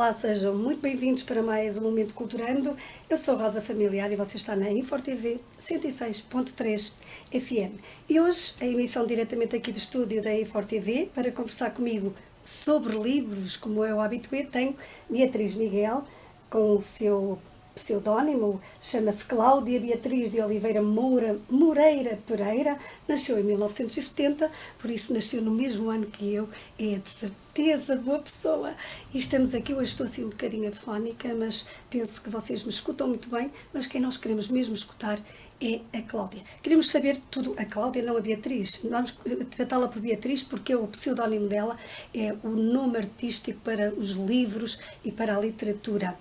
Olá, sejam muito bem-vindos para mais um Momento Culturando. Eu sou Rosa Familiar e você está na InforTV 106.3 FM. E hoje a emissão diretamente aqui do estúdio da InforTV para conversar comigo sobre livros, como eu habituei, tenho Beatriz Miguel com o seu pseudónimo, chama-se Cláudia Beatriz de Oliveira Moreira Pereira, nasceu em 1970, por isso nasceu no mesmo ano que eu, é de certeza boa pessoa. E estamos aqui, hoje estou assim um bocadinho afónica, mas penso que vocês me escutam muito bem, mas quem nós queremos mesmo escutar é a Cláudia. Queremos saber tudo, a Cláudia, não a Beatriz. Vamos tratá-la por Beatriz porque o pseudónimo dela é o nome artístico para os livros e para a literatura.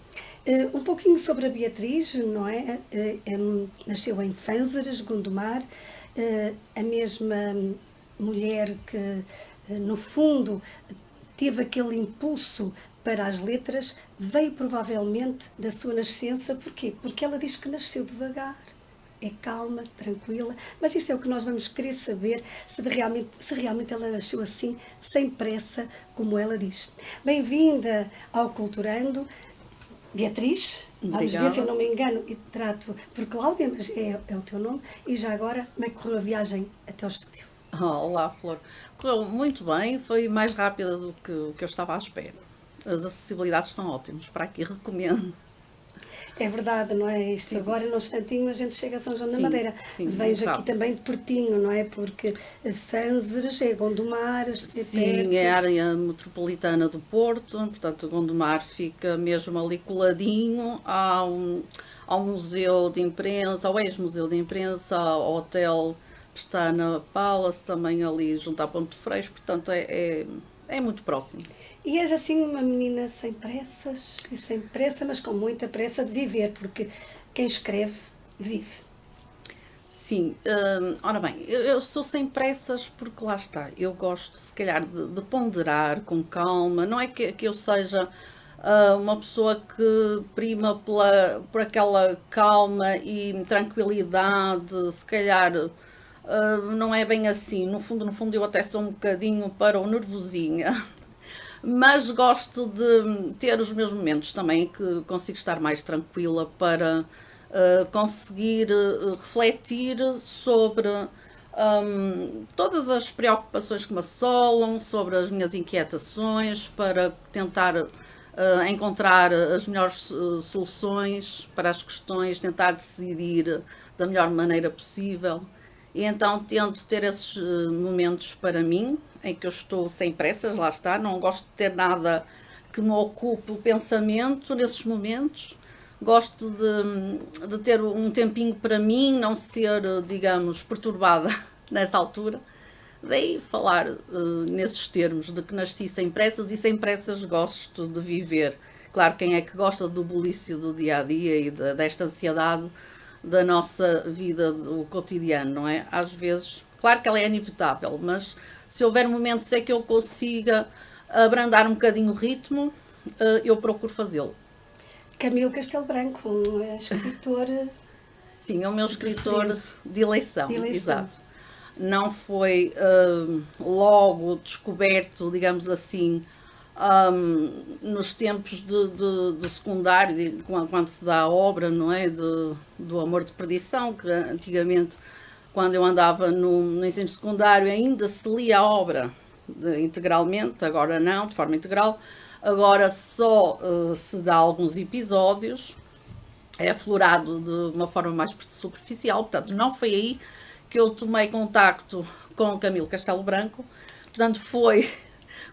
Um pouquinho sobre a Beatriz, não é? Nasceu em Fanzeres, Gondomar, a mesma mulher que, no fundo, teve aquele impulso para as letras, veio provavelmente da sua nascença. Porquê? Porque ela diz que nasceu devagar. É calma, tranquila, mas isso é o que nós vamos querer saber, se realmente ela nasceu assim, sem pressa, como ela diz. Bem-vinda ao Culturando, Beatriz. Vamos ver se eu não me engano e te trato por Cláudia, mas é o teu nome. E já agora, como é que correu a viagem até ao estúdio? Olá, Flor. Correu muito bem, foi mais rápida do que o que eu estava à espera. As acessibilidades são ótimas, para aqui recomendo. É verdade, não é? Isto Sim, sim. agora, num instantinho, a gente chega a São João da Sim, Madeira. sim, muito Vejo aqui rápido. também de pertinho, não é? Porque Fanzeres é Gondomar, é Sim, é a perto. área metropolitana do Porto, portanto, Gondomar fica mesmo ali coladinho ao Museu de Imprensa, ao ex-Museu de Imprensa, ao Hotel Pestana Palace, também ali junto à Ponte de Freixo, portanto, é muito próximo. E és assim uma menina sem pressas, e sem pressa, mas com muita pressa de viver, porque quem escreve, vive. Sim, ora bem, eu estou sem pressas porque lá está, eu gosto se calhar de ponderar com calma, não é que eu seja uma pessoa que prima por aquela calma e tranquilidade, se calhar não é bem assim, no fundo eu até sou um bocadinho para o nervosinha, mas gosto de ter os meus momentos também que consigo estar mais tranquila para conseguir refletir sobre todas as preocupações que me assolam, sobre as minhas inquietações, para tentar encontrar as melhores soluções para as questões, tentar decidir da melhor maneira possível. E então tento ter esses momentos para mim, em que eu estou sem pressas, lá está, não gosto de ter nada que me ocupe o pensamento nesses momentos. Gosto de ter um tempinho para mim, não ser, digamos, perturbada nessa altura. Daí falar nesses termos, de que nasci sem pressas e sem pressas gosto de viver. Claro, quem é que gosta do bulício do dia a dia e desta ansiedade da nossa vida, do cotidiano, não é? Às vezes, claro que ela é inevitável, mas se houver momentos em que eu consiga abrandar um bocadinho o ritmo, eu procuro fazê-lo. Camilo Castelo Branco, um escritor Sim, é o meu de escritor preferência, de eleição, de eleição. exato. Não foi logo descoberto, digamos assim, nos tempos de secundário, quando se dá a obra, não é? Do Amor de Perdição, que antigamente, quando eu andava no ensino secundário, ainda se lia a obra integralmente, agora não, de forma integral. Agora só se dá alguns episódios, é aflorado de uma forma mais superficial, portanto, não foi aí que eu tomei contacto com Camilo Castelo Branco, portanto, foi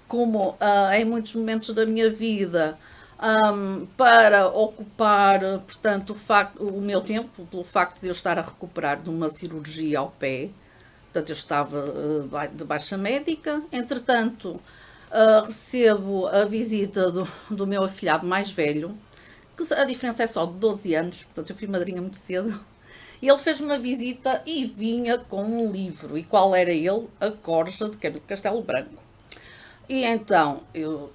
como em muitos momentos da minha vida para ocupar, portanto, o meu tempo, pelo facto de eu estar a recuperar de uma cirurgia ao pé, portanto, eu estava de baixa médica, entretanto, recebo a visita do meu afilhado mais velho, que a diferença é só de 12 anos, portanto eu fui madrinha muito cedo. E ele fez uma visita e vinha com um livro. E qual era ele? A Corja de Camilo Castelo Branco. E então eu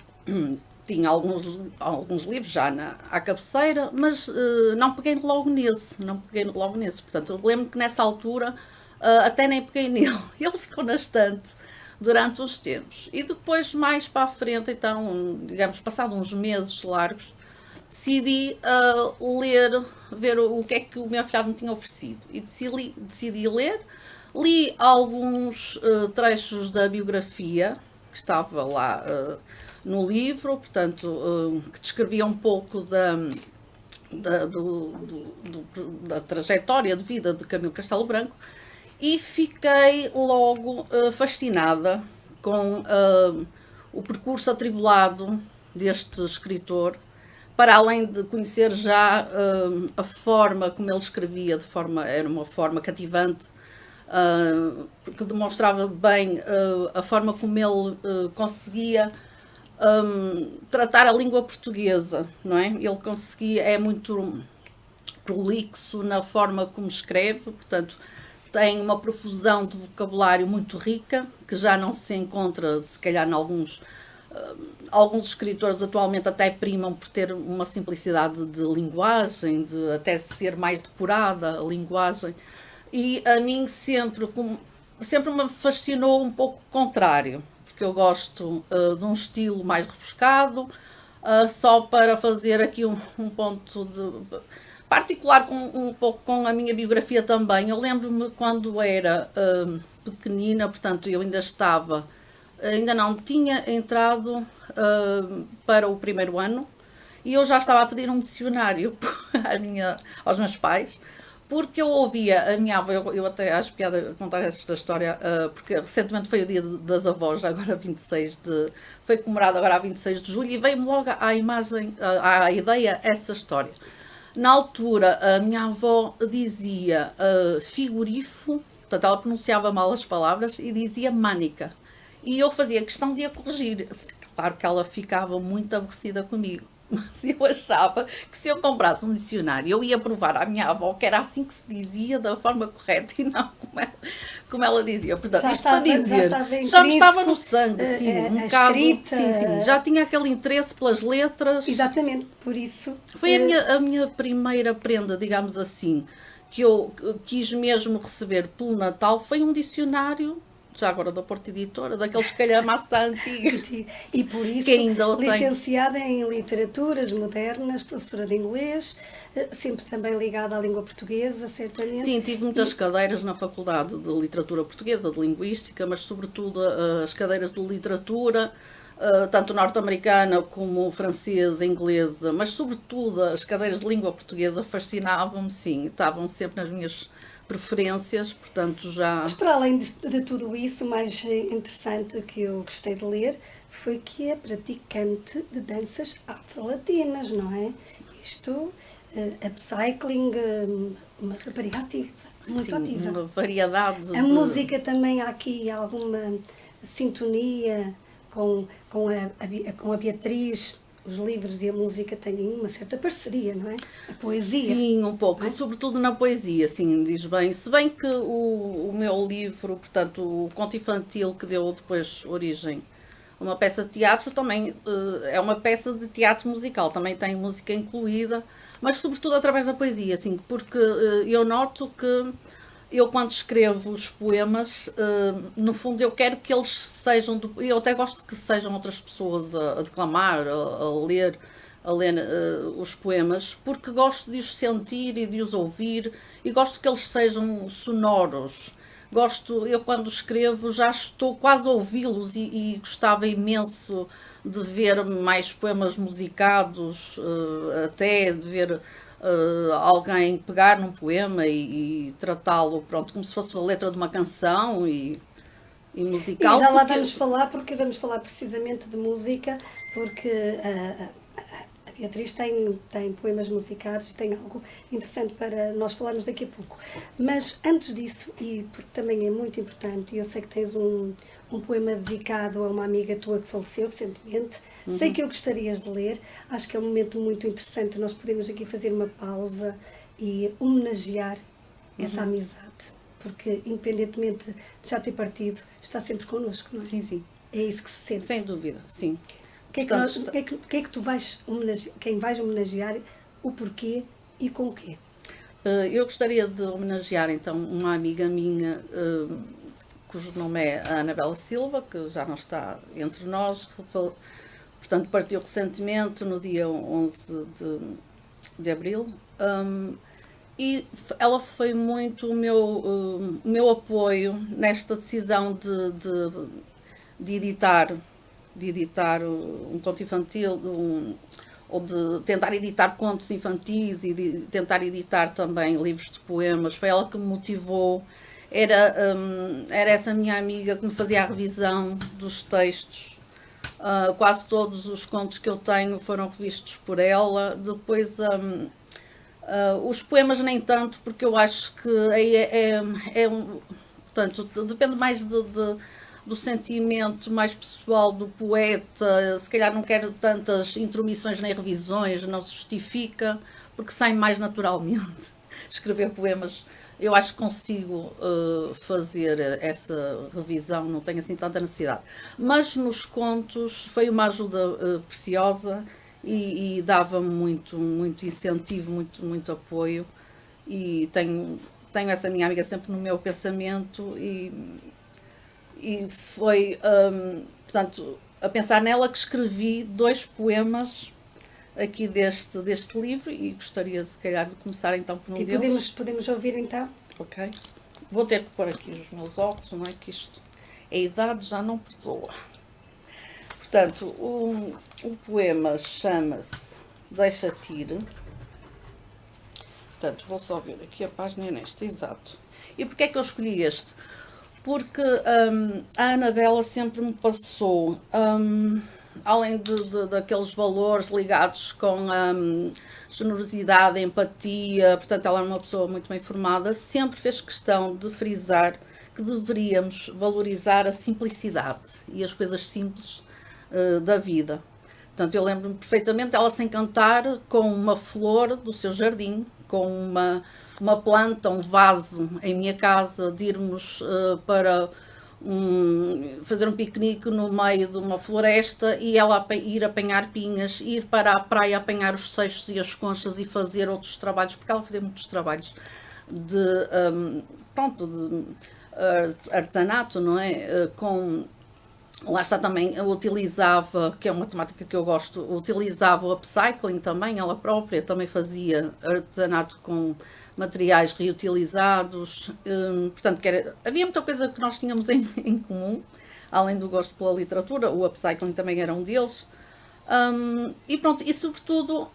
tinha alguns livros já à cabeceira, mas não peguei logo nesse. Não peguei logo nesse. Portanto, eu lembro que nessa altura até nem peguei nele. Ele ficou na estante durante uns tempos. E depois, mais para a frente, então, digamos, passado uns meses largos, decidi ler, ver o que é que o meu afilhado me tinha oferecido. E decidi ler. Li alguns trechos da biografia que estava lá no livro, portanto, que descrevia um pouco da trajetória de vida de Camilo Castelo Branco, e fiquei logo fascinada com o percurso atribulado deste escritor, para além de conhecer já a forma como ele escrevia, era uma forma cativante, porque demonstrava bem a forma como ele conseguia tratar a língua portuguesa, não é? Ele conseguia, é muito prolixo na forma como escreve, portanto, tem uma profusão de vocabulário muito rica, que já não se encontra, se calhar, em alguns escritores atualmente até primam por ter uma simplicidade de linguagem, de até ser mais depurada a linguagem. E a mim sempre me fascinou um pouco o contrário, porque eu gosto de um estilo mais rebuscado, só para fazer aqui um ponto de particular um pouco com a minha biografia também. Eu lembro-me quando era pequenina, portanto eu ainda não tinha entrado para o primeiro ano, e eu já estava a pedir um dicionário aos meus pais, porque eu ouvia a minha avó. Eu até acho piada contar esta história, porque recentemente foi o dia das avós, agora foi comemorado agora a 26 de julho, e veio-me logo à ideia essa história. Na altura, a minha avó dizia figurifo, portanto ela pronunciava mal as palavras e dizia mânica. E eu fazia questão de a corrigir. Claro que ela ficava muito aborrecida comigo, mas eu achava que se eu comprasse um dicionário, eu ia provar à minha avó que era assim que se dizia, da forma correta, e não como ela dizia. Portanto, isto para dizer, já me estava no sangue, sim, um bocado. Escrita, sim, já tinha aquele interesse pelas letras. Exatamente, por isso. Foi a minha primeira prenda, digamos assim, que eu quis mesmo receber pelo Natal, foi um dicionário, já agora da Porta Editora, daqueles calhamaçã antiga. E por isso, que ainda licenciada em literaturas modernas, professora de inglês, sempre também ligada à língua portuguesa, certamente. Sim, tive muitas cadeiras na Faculdade de Literatura Portuguesa, de Linguística, mas sobretudo as cadeiras de literatura, tanto norte-americana como francesa, inglesa, mas sobretudo as cadeiras de língua portuguesa fascinavam-me, sim, estavam sempre nas minhas preferências, portanto já... Mas para além de tudo isso, o mais interessante que eu gostei de ler foi que é praticante de danças afro-latinas, não é? Isto, upcycling, uma rapariga ativa, muito sim, ativa. Uma variedade a música também, há aqui alguma sintonia com a Beatriz. Os livros e a música têm uma certa parceria, não é? A poesia. Sim, um pouco, é? Sobretudo na poesia, sim, diz bem. Se bem que o meu livro, portanto, o conto infantil que deu depois origem a uma peça de teatro, também é uma peça de teatro musical, também tem música incluída, mas sobretudo através da poesia, assim, porque eu noto que eu, quando escrevo os poemas, no fundo eu quero que eles sejam... Eu até gosto que sejam outras pessoas a declamar, a ler os poemas, porque gosto de os sentir e de os ouvir, e gosto que eles sejam sonoros. Eu, quando escrevo, já estou quase a ouvi-los, e gostava imenso de ver mais poemas musicados, até de ver... alguém pegar num poema e tratá-lo, pronto, como se fosse a letra de uma canção e musical. E já lá vamos falar precisamente de música, porque a Beatriz tem poemas musicados e tem algo interessante para nós falarmos daqui a pouco. Mas antes disso, e porque também é muito importante, eu sei que tens um poema dedicado a uma amiga tua que faleceu recentemente, sei que eu gostarias de ler, acho que é um momento muito interessante, nós podemos aqui fazer uma pausa e homenagear essa amizade, porque independentemente de já ter partido, está sempre connosco, não é? Sim, sim. É isso que se sente. Sem dúvida, sim. Que é que tu vais homenagear, quem vais homenagear, o porquê e com o quê? Eu gostaria de homenagear então uma amiga minha cujo nome é a Anabela Silva, que já não está entre nós, portanto partiu recentemente, no dia 11 de abril, e ela foi muito o meu apoio nesta decisão de editar um conto infantil, ou de tentar editar contos infantis e de tentar editar também livros de poemas. Foi ela que me motivou. Era essa minha amiga que me fazia a revisão dos textos. Quase todos os contos que eu tenho foram revistos por ela. Depois, os poemas nem tanto, porque eu acho que aí portanto, depende mais do sentimento mais pessoal do poeta. Se calhar não quero tantas intromissões nem revisões, não se justifica, porque sai mais naturalmente. Escrever poemas, eu acho que consigo fazer essa revisão, não tenho assim tanta necessidade. Mas nos contos foi uma ajuda preciosa e dava-me muito incentivo, muito apoio. E tenho essa minha amiga sempre no meu pensamento e foi, portanto, a pensar nela que escrevi 2 poemas aqui deste livro e gostaria, se calhar, de começar então por um E deles. podemos ouvir então? Ok. Vou ter que pôr aqui os meus óculos, não é que isto... A idade já não perdoa. Portanto, o poema chama-se Deixa-te ir. Portanto, vou só ver aqui a página nesta, exato. E porquê é que eu escolhi este? Porque a Anabela sempre me passou, além daqueles valores ligados com generosidade, empatia, portanto ela é uma pessoa muito bem formada, sempre fez questão de frisar que deveríamos valorizar a simplicidade e as coisas simples da vida. Portanto, eu lembro-me perfeitamente ela se encantar com uma flor do seu jardim, com uma planta, um vaso em minha casa, de irmos para fazer um piquenique no meio de uma floresta e ela ir apanhar pinhas, ir para a praia apanhar os seixos e as conchas e fazer outros trabalhos, porque ela fazia muitos trabalhos de artesanato, não é? Lá está também, utilizava, que é uma temática que eu gosto, utilizava o upcycling também, ela própria também fazia artesanato com materiais reutilizados, portanto, havia muita coisa que nós tínhamos em comum, além do gosto pela literatura, o upcycling também era um deles, e pronto, e sobretudo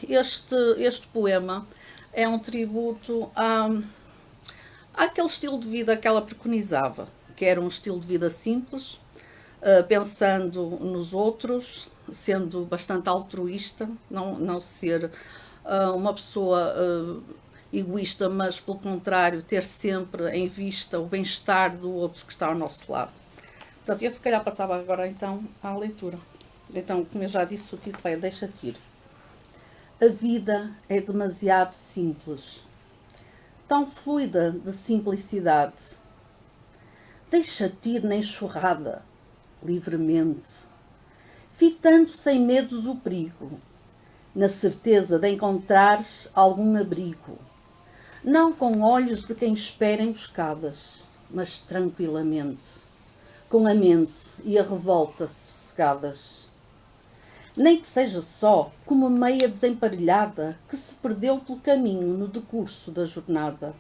este poema é um tributo àquele estilo de vida que ela preconizava, que era um estilo de vida simples, pensando nos outros, sendo bastante altruísta, não ser uma pessoa egoísta, mas pelo contrário, ter sempre em vista o bem-estar do outro que está ao nosso lado. Portanto, eu se calhar passava agora então à leitura. Então, como eu já disse, o título é Deixa-te ir. A vida é demasiado simples, tão fluida de simplicidade. Deixa-te ir na enxurrada, livremente, fitando sem medos o perigo, na certeza de encontrares algum abrigo, não com olhos de quem espera emboscadas, mas tranquilamente, com a mente e a revolta sossegadas. Nem que seja só como meia desemparelhada que se perdeu pelo caminho no decurso da jornada.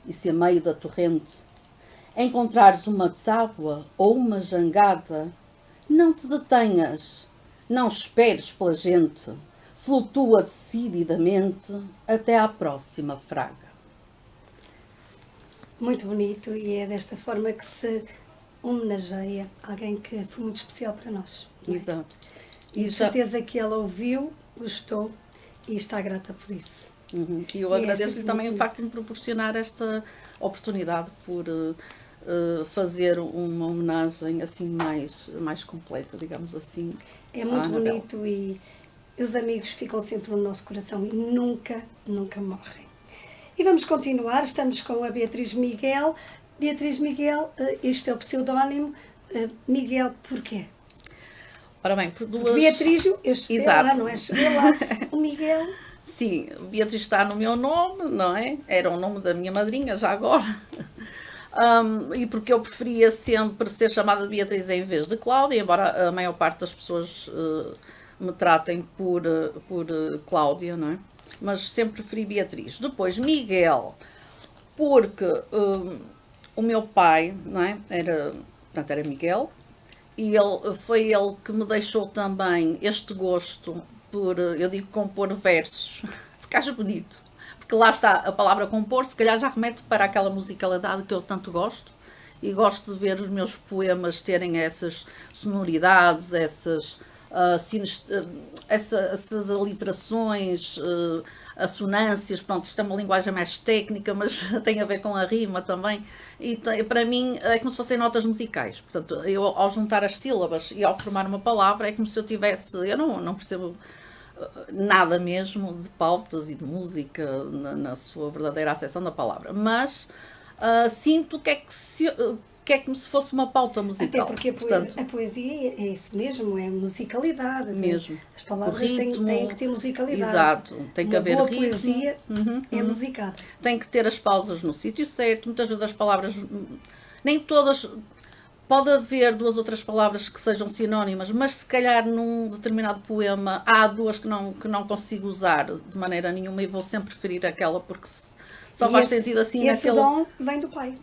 E se a meio da torrente encontrares uma tábua ou uma jangada, não te detenhas, não esperes pela gente, flutua decididamente até à próxima fraga. Muito bonito, e é desta forma que se homenageia alguém que foi muito especial para nós. Exato. E de certeza que ela ouviu, gostou e está grata por isso. E eu agradeço-lhe também o facto de me proporcionar esta oportunidade por fazer uma homenagem assim mais completa, digamos assim. É muito bonito e os amigos ficam sempre no nosso coração e nunca morrem. E vamos continuar, estamos com a Beatriz Miguel. Beatriz Miguel, este é o pseudónimo. Miguel, porquê? Ora bem, por duas... Porque Beatriz, eu cheguei Exato. lá, não é? Cheguei lá. O Miguel... Sim, Beatriz está no meu nome, não é? Era o nome da minha madrinha, já agora. E porque eu preferia sempre ser chamada de Beatriz em vez de Cláudia, embora a maior parte das pessoas me tratem por Cláudia, não é? Mas sempre preferi Beatriz. Depois Miguel, porque o meu pai, não é? Portanto, era Miguel, e foi ele que me deixou também este gosto por, eu digo, compor versos, porque acho bonito. Porque lá está, a palavra compor, se calhar já remete para aquela musicalidade que eu tanto gosto, e gosto de ver os meus poemas terem essas sonoridades, essas aliterações, assonâncias, pronto, isto é uma linguagem mais técnica, mas tem a ver com a rima também, e para mim é como se fossem notas musicais. Portanto, eu ao juntar as sílabas e ao formar uma palavra, é como se eu tivesse, eu não percebo nada mesmo de pautas e de música na sua verdadeira acessão da palavra, mas sinto que é como se fosse uma pauta musical. Até porque a poesia é isso mesmo, é musicalidade. Mesmo. As palavras têm que ter musicalidade. Exato, tem que haver ritmo. A poesia é musicada. Tem que ter as pausas no sítio certo. Muitas vezes as palavras, nem todas, pode haver duas ou três palavras que sejam sinónimas, mas se calhar num determinado poema há duas que não consigo usar de maneira nenhuma e vou sempre preferir aquela porque só faz sentido assim naquele... Esse dom vem do pai.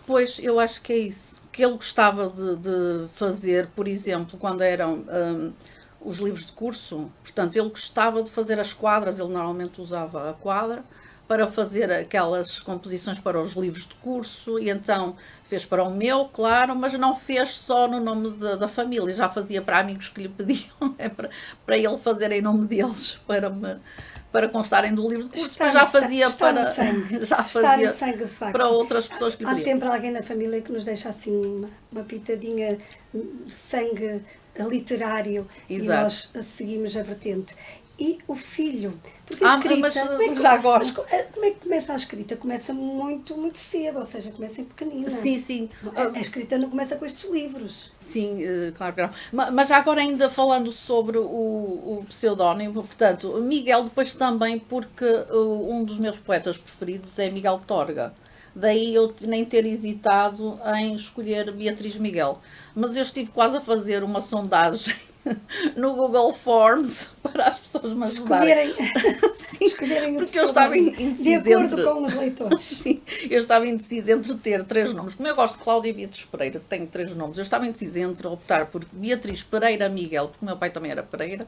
Pois, eu acho que é isso. Que ele gostava de fazer, por exemplo, quando eram os livros de curso, portanto, ele gostava de fazer as quadras, ele normalmente usava a quadra, para fazer aquelas composições para os livros de curso, e então fez para o meu, claro, mas não fez só no nome da família, já fazia para amigos que lhe pediam, para ele fazer em nome deles, para constarem do livro de curso, mas já fazia para outras pessoas que lhe pediam. Há sempre alguém na família que nos deixa assim uma pitadinha de sangue literário. Exato. E nós seguimos a vertente. E o filho, porque a escrita, como é que começa a escrita? Começa muito, muito cedo, ou seja, começa em pequenina. Sim. A escrita não começa com estes livros. Sim, claro que não. Mas já agora ainda falando sobre o pseudónimo, portanto, Miguel depois também porque um dos meus poetas preferidos é Miguel Torga. Daí eu nem ter hesitado em escolher Beatriz Miguel. Mas eu estive quase a fazer uma sondagem no Google Forms para as pessoas me ajudarem. Escolherem porque eu estava indecisa de acordo com os leitores. Sim, eu estava indecisa entre ter 3 nomes. Como eu gosto de Cláudia e Beatriz Pereira, tenho 3 nomes. Eu estava indecisa entre optar por Beatriz Pereira Miguel, porque o meu pai também era Pereira.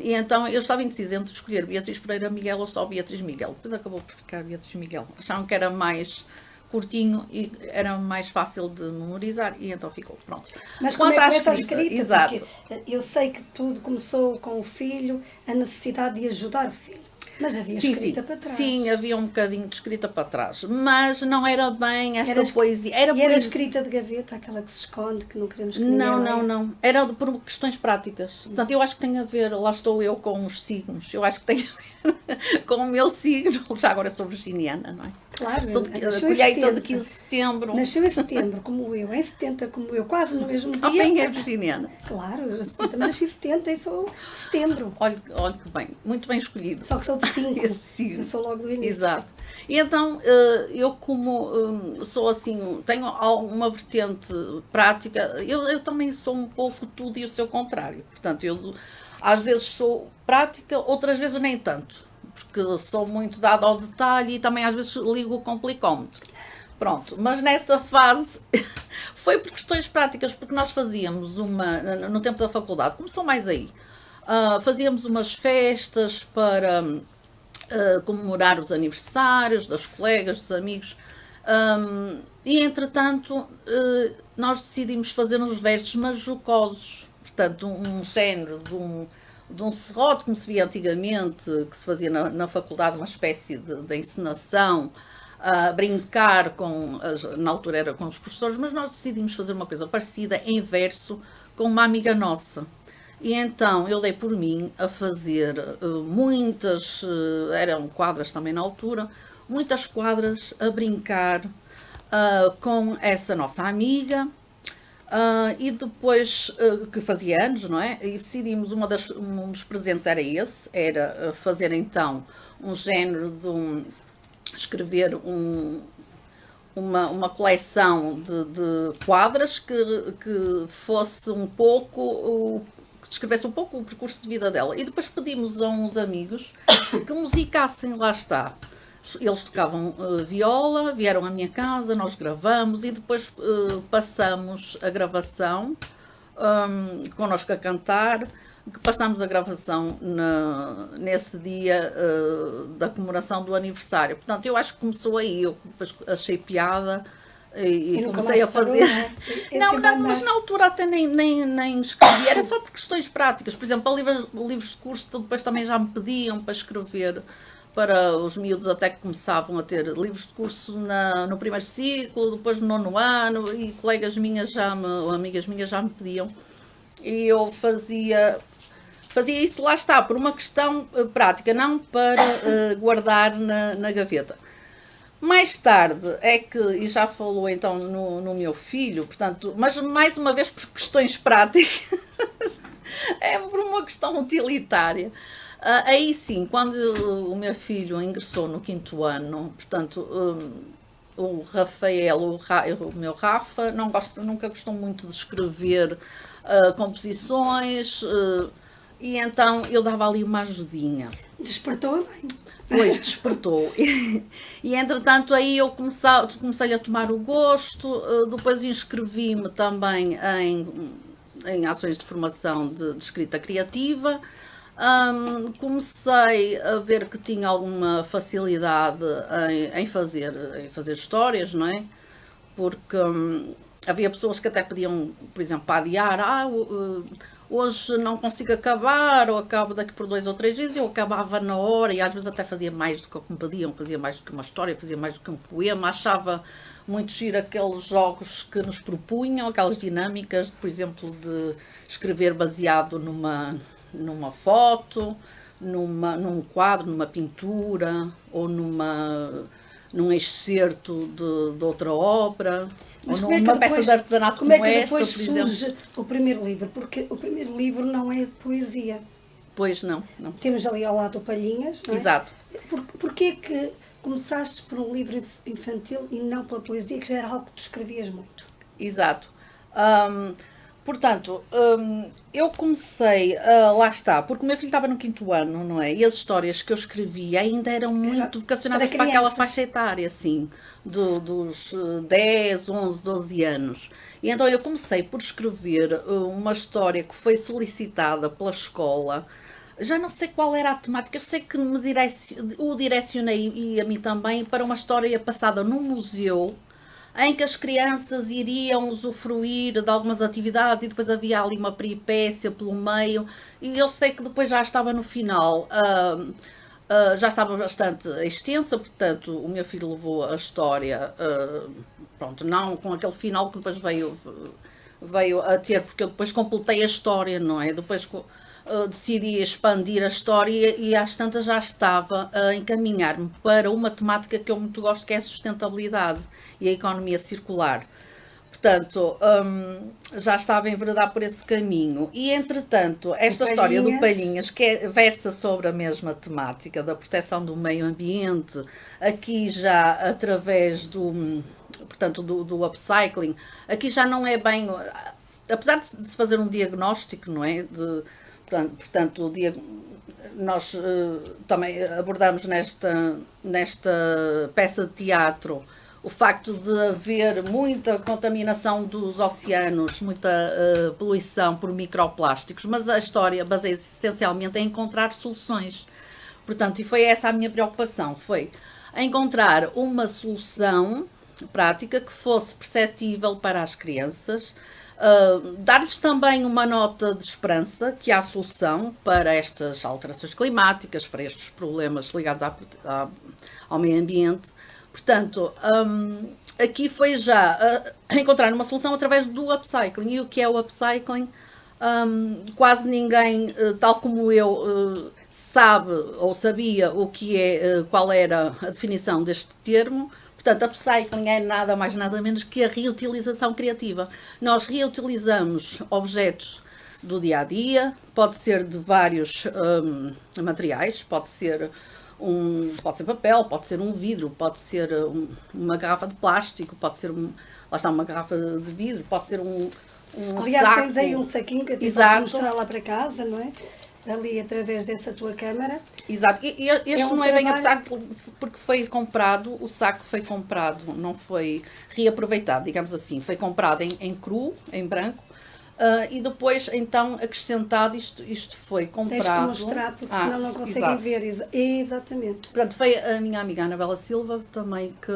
E então eu estava indecisa entre escolher Beatriz Pereira Miguel ou só Beatriz Miguel. Depois acabou por ficar Beatriz Miguel. Acharam que era mais curtinho e era mais fácil de memorizar e então ficou, pronto. Mas como é que começa a escrita? Exato. Porque eu sei que tudo começou com o filho, a necessidade de ajudar o filho. Mas havia escrita para trás. Sim, havia um bocadinho de escrita para trás. Mas não era bem esta poesia. Era escrita de gaveta, aquela que se esconde, que não queremos que Não. Era por questões práticas. Portanto, eu acho que tem a ver, lá estou eu com os signos. Eu acho que tem a ver com o meu signo. Já agora sou virginiana, não é? Claro. Sou de colheita de 15 de setembro. Nasceu em setembro, como eu. Em 70, como eu. Quase no mesmo dia. Também é virginiana. Claro, eu também nasci em 70 e sou de setembro. Olha que bem. Muito bem escolhido. Só que sou de 5. Eu sou logo do início. Exato. E então, eu como sou assim, tenho uma vertente prática, eu também sou um pouco tudo e o seu contrário. Portanto, eu às vezes sou prática, outras vezes nem tanto. Porque sou muito dada ao detalhe e também às vezes ligo o complicómetro. Pronto, mas nessa fase foi por questões práticas, porque nós fazíamos no tempo da faculdade, começou mais aí, fazíamos umas festas para comemorar os aniversários das colegas, dos amigos, e entretanto nós decidimos fazer uns versos mas jocosos, portanto um género de um serrote, como se via antigamente, que se fazia na faculdade, uma espécie de encenação, a brincar na altura era com os professores, mas nós decidimos fazer uma coisa parecida em verso com uma amiga nossa. E então eu dei por mim a fazer muitas, eram quadras também na altura, muitas quadras a brincar com essa nossa amiga. E depois, que fazia anos, não é? E decidimos, um dos presentes era esse, era fazer então um género de escrever um uma coleção de quadras que fosse um pouco, que descrevesse um pouco o percurso de vida dela. E depois pedimos a uns amigos que musicassem, lá está. Eles tocavam viola, vieram à minha casa, nós gravamos e depois passamos a gravação, connosco a cantar, que passámos a gravação nesse dia da comemoração do aniversário. Portanto, eu acho que começou aí, eu depois achei piada e comecei a fazer. Não, mas na altura até nem escrevi, era só por questões práticas. Por exemplo, livros de curso depois também já me pediam para escrever para os miúdos, até que começavam a ter livros de curso no primeiro ciclo, depois no nono ano, e colegas minhas amigas minhas já me pediam. E eu fazia isso, lá está, por uma questão prática, não para guardar na gaveta. Mais tarde e já falou então no meu filho, portanto, mas mais uma vez por questões práticas, é por uma questão utilitária. Aí sim, quando o meu filho ingressou no 5º ano, portanto, o Rafael, o meu Rafa, nunca gostou muito de escrever composições, e então eu dava ali uma ajudinha. Despertou a mãe. Pois, despertou. E entretanto aí eu comecei a tomar o gosto, depois inscrevi-me também em ações de formação de escrita criativa. Comecei a ver que tinha alguma facilidade em fazer histórias, não é? Porque havia pessoas que até pediam, por exemplo, para adiar, hoje não consigo acabar, ou acabo daqui por 2 ou 3 dias. Eu acabava na hora e às vezes até fazia mais do que me pediam, fazia mais do que uma história, fazia mais do que um poema. Achava muito giro aqueles jogos que nos propunham, aquelas dinâmicas, por exemplo, de escrever baseado numa foto, num quadro, numa pintura ou num excerto de outra obra. Mas ou numa peça de artesanato como esta, por exemplo. Como é que depois surge o primeiro livro? Porque o primeiro livro não é de poesia. Pois não. Temos ali ao lado o Palhinhas, não é? Exato. Porquê é que começaste por um livro infantil e não pela poesia, que já era algo que tu escrevias muito? Exato. Portanto, eu comecei, lá está, porque o meu filho estava no 5º ano, não é? E as histórias que eu escrevia ainda eram muito vocacionadas para aquela faixa etária, assim, dos 10, 11, 12 anos. E então eu comecei por escrever uma história que foi solicitada pela escola. Já não sei qual era a temática, eu sei que o direcionei, e a mim também, para uma história passada num museu, em que as crianças iriam usufruir de algumas atividades e depois havia ali uma peripécia pelo meio, e eu sei que depois já estava no final, já estava bastante extensa, portanto o meu filho levou a história, pronto, não com aquele final que depois veio a ter, porque eu depois completei a história, não é? Depois decidi expandir a história e às tantas já estava a encaminhar-me para uma temática que eu muito gosto, que é a sustentabilidade e a economia circular. Portanto, já estava a enveredar por esse caminho. E, entretanto, esta história do Palhinhas, que versa sobre a mesma temática da proteção do meio ambiente, aqui já através do upcycling, aqui já não é bem... Apesar de se fazer um diagnóstico, não é? Portanto, nós também abordamos nesta peça de teatro o facto de haver muita contaminação dos oceanos, muita poluição por microplásticos, mas a história baseia-se essencialmente em encontrar soluções. Portanto, e foi essa a minha preocupação, foi encontrar uma solução prática que fosse perceptível para as crianças, dar-lhes também uma nota de esperança que há solução para estas alterações climáticas, para estes problemas ligados ao meio ambiente. Portanto, aqui foi já encontrar uma solução através do upcycling. E o que é o upcycling? Quase ninguém, tal como eu, sabe ou sabia qual era a definição deste termo. Portanto, upcycling é nada mais nada menos que a reutilização criativa. Nós reutilizamos objetos do dia a dia, pode ser de vários materiais, pode ser pode ser papel, pode ser um vidro, pode ser uma garrafa de plástico, pode ser lá está uma garrafa de vidro, pode ser um Aliás, saco. tens aí um saquinho que eu te posso Exato. mostrar lá para casa, não é? Ali através dessa tua câmara. Exato, e este um não é bem a trabalho- saco porque foi comprado, o saco foi comprado, não foi reaproveitado, digamos assim, foi comprado em cru, em branco, e depois então acrescentado, isto foi Tens que comprado. mostrar, porque senão não conseguem exato. ver. Exatamente. Portanto, foi a minha amiga Anabela Silva também que,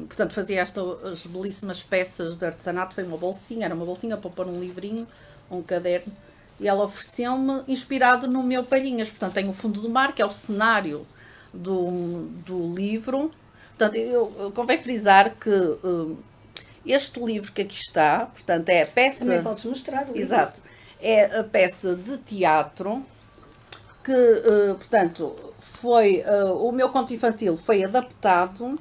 portanto, fazia estas belíssimas peças de artesanato. Foi uma bolsinha, era uma bolsinha para pôr um livrinho, um caderno, e ela ofereceu-me, inspirado no meu Palhinhas. Portanto, tem o fundo do mar, que é o cenário do livro. Portanto, eu convém frisar que este livro que aqui está, portanto, é a peça... Também podes mostrar o livro. Exato. É a peça de teatro que, portanto, foi o meu conto infantil foi adaptado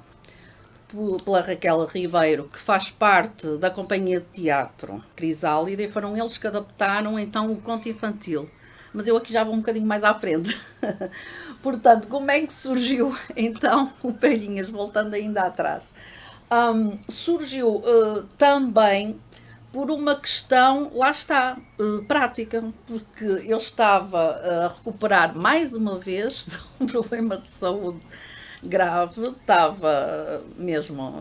pela Raquel Ribeiro, que faz parte da companhia de teatro Crisálida, e foram eles que adaptaram então o conto infantil. Mas eu aqui já vou um bocadinho mais à frente. Portanto, como é que surgiu então o Palhinhas, voltando ainda atrás? Surgiu também por uma questão, lá está, prática, porque eu estava a recuperar mais uma vez de um problema de saúde grave, estava mesmo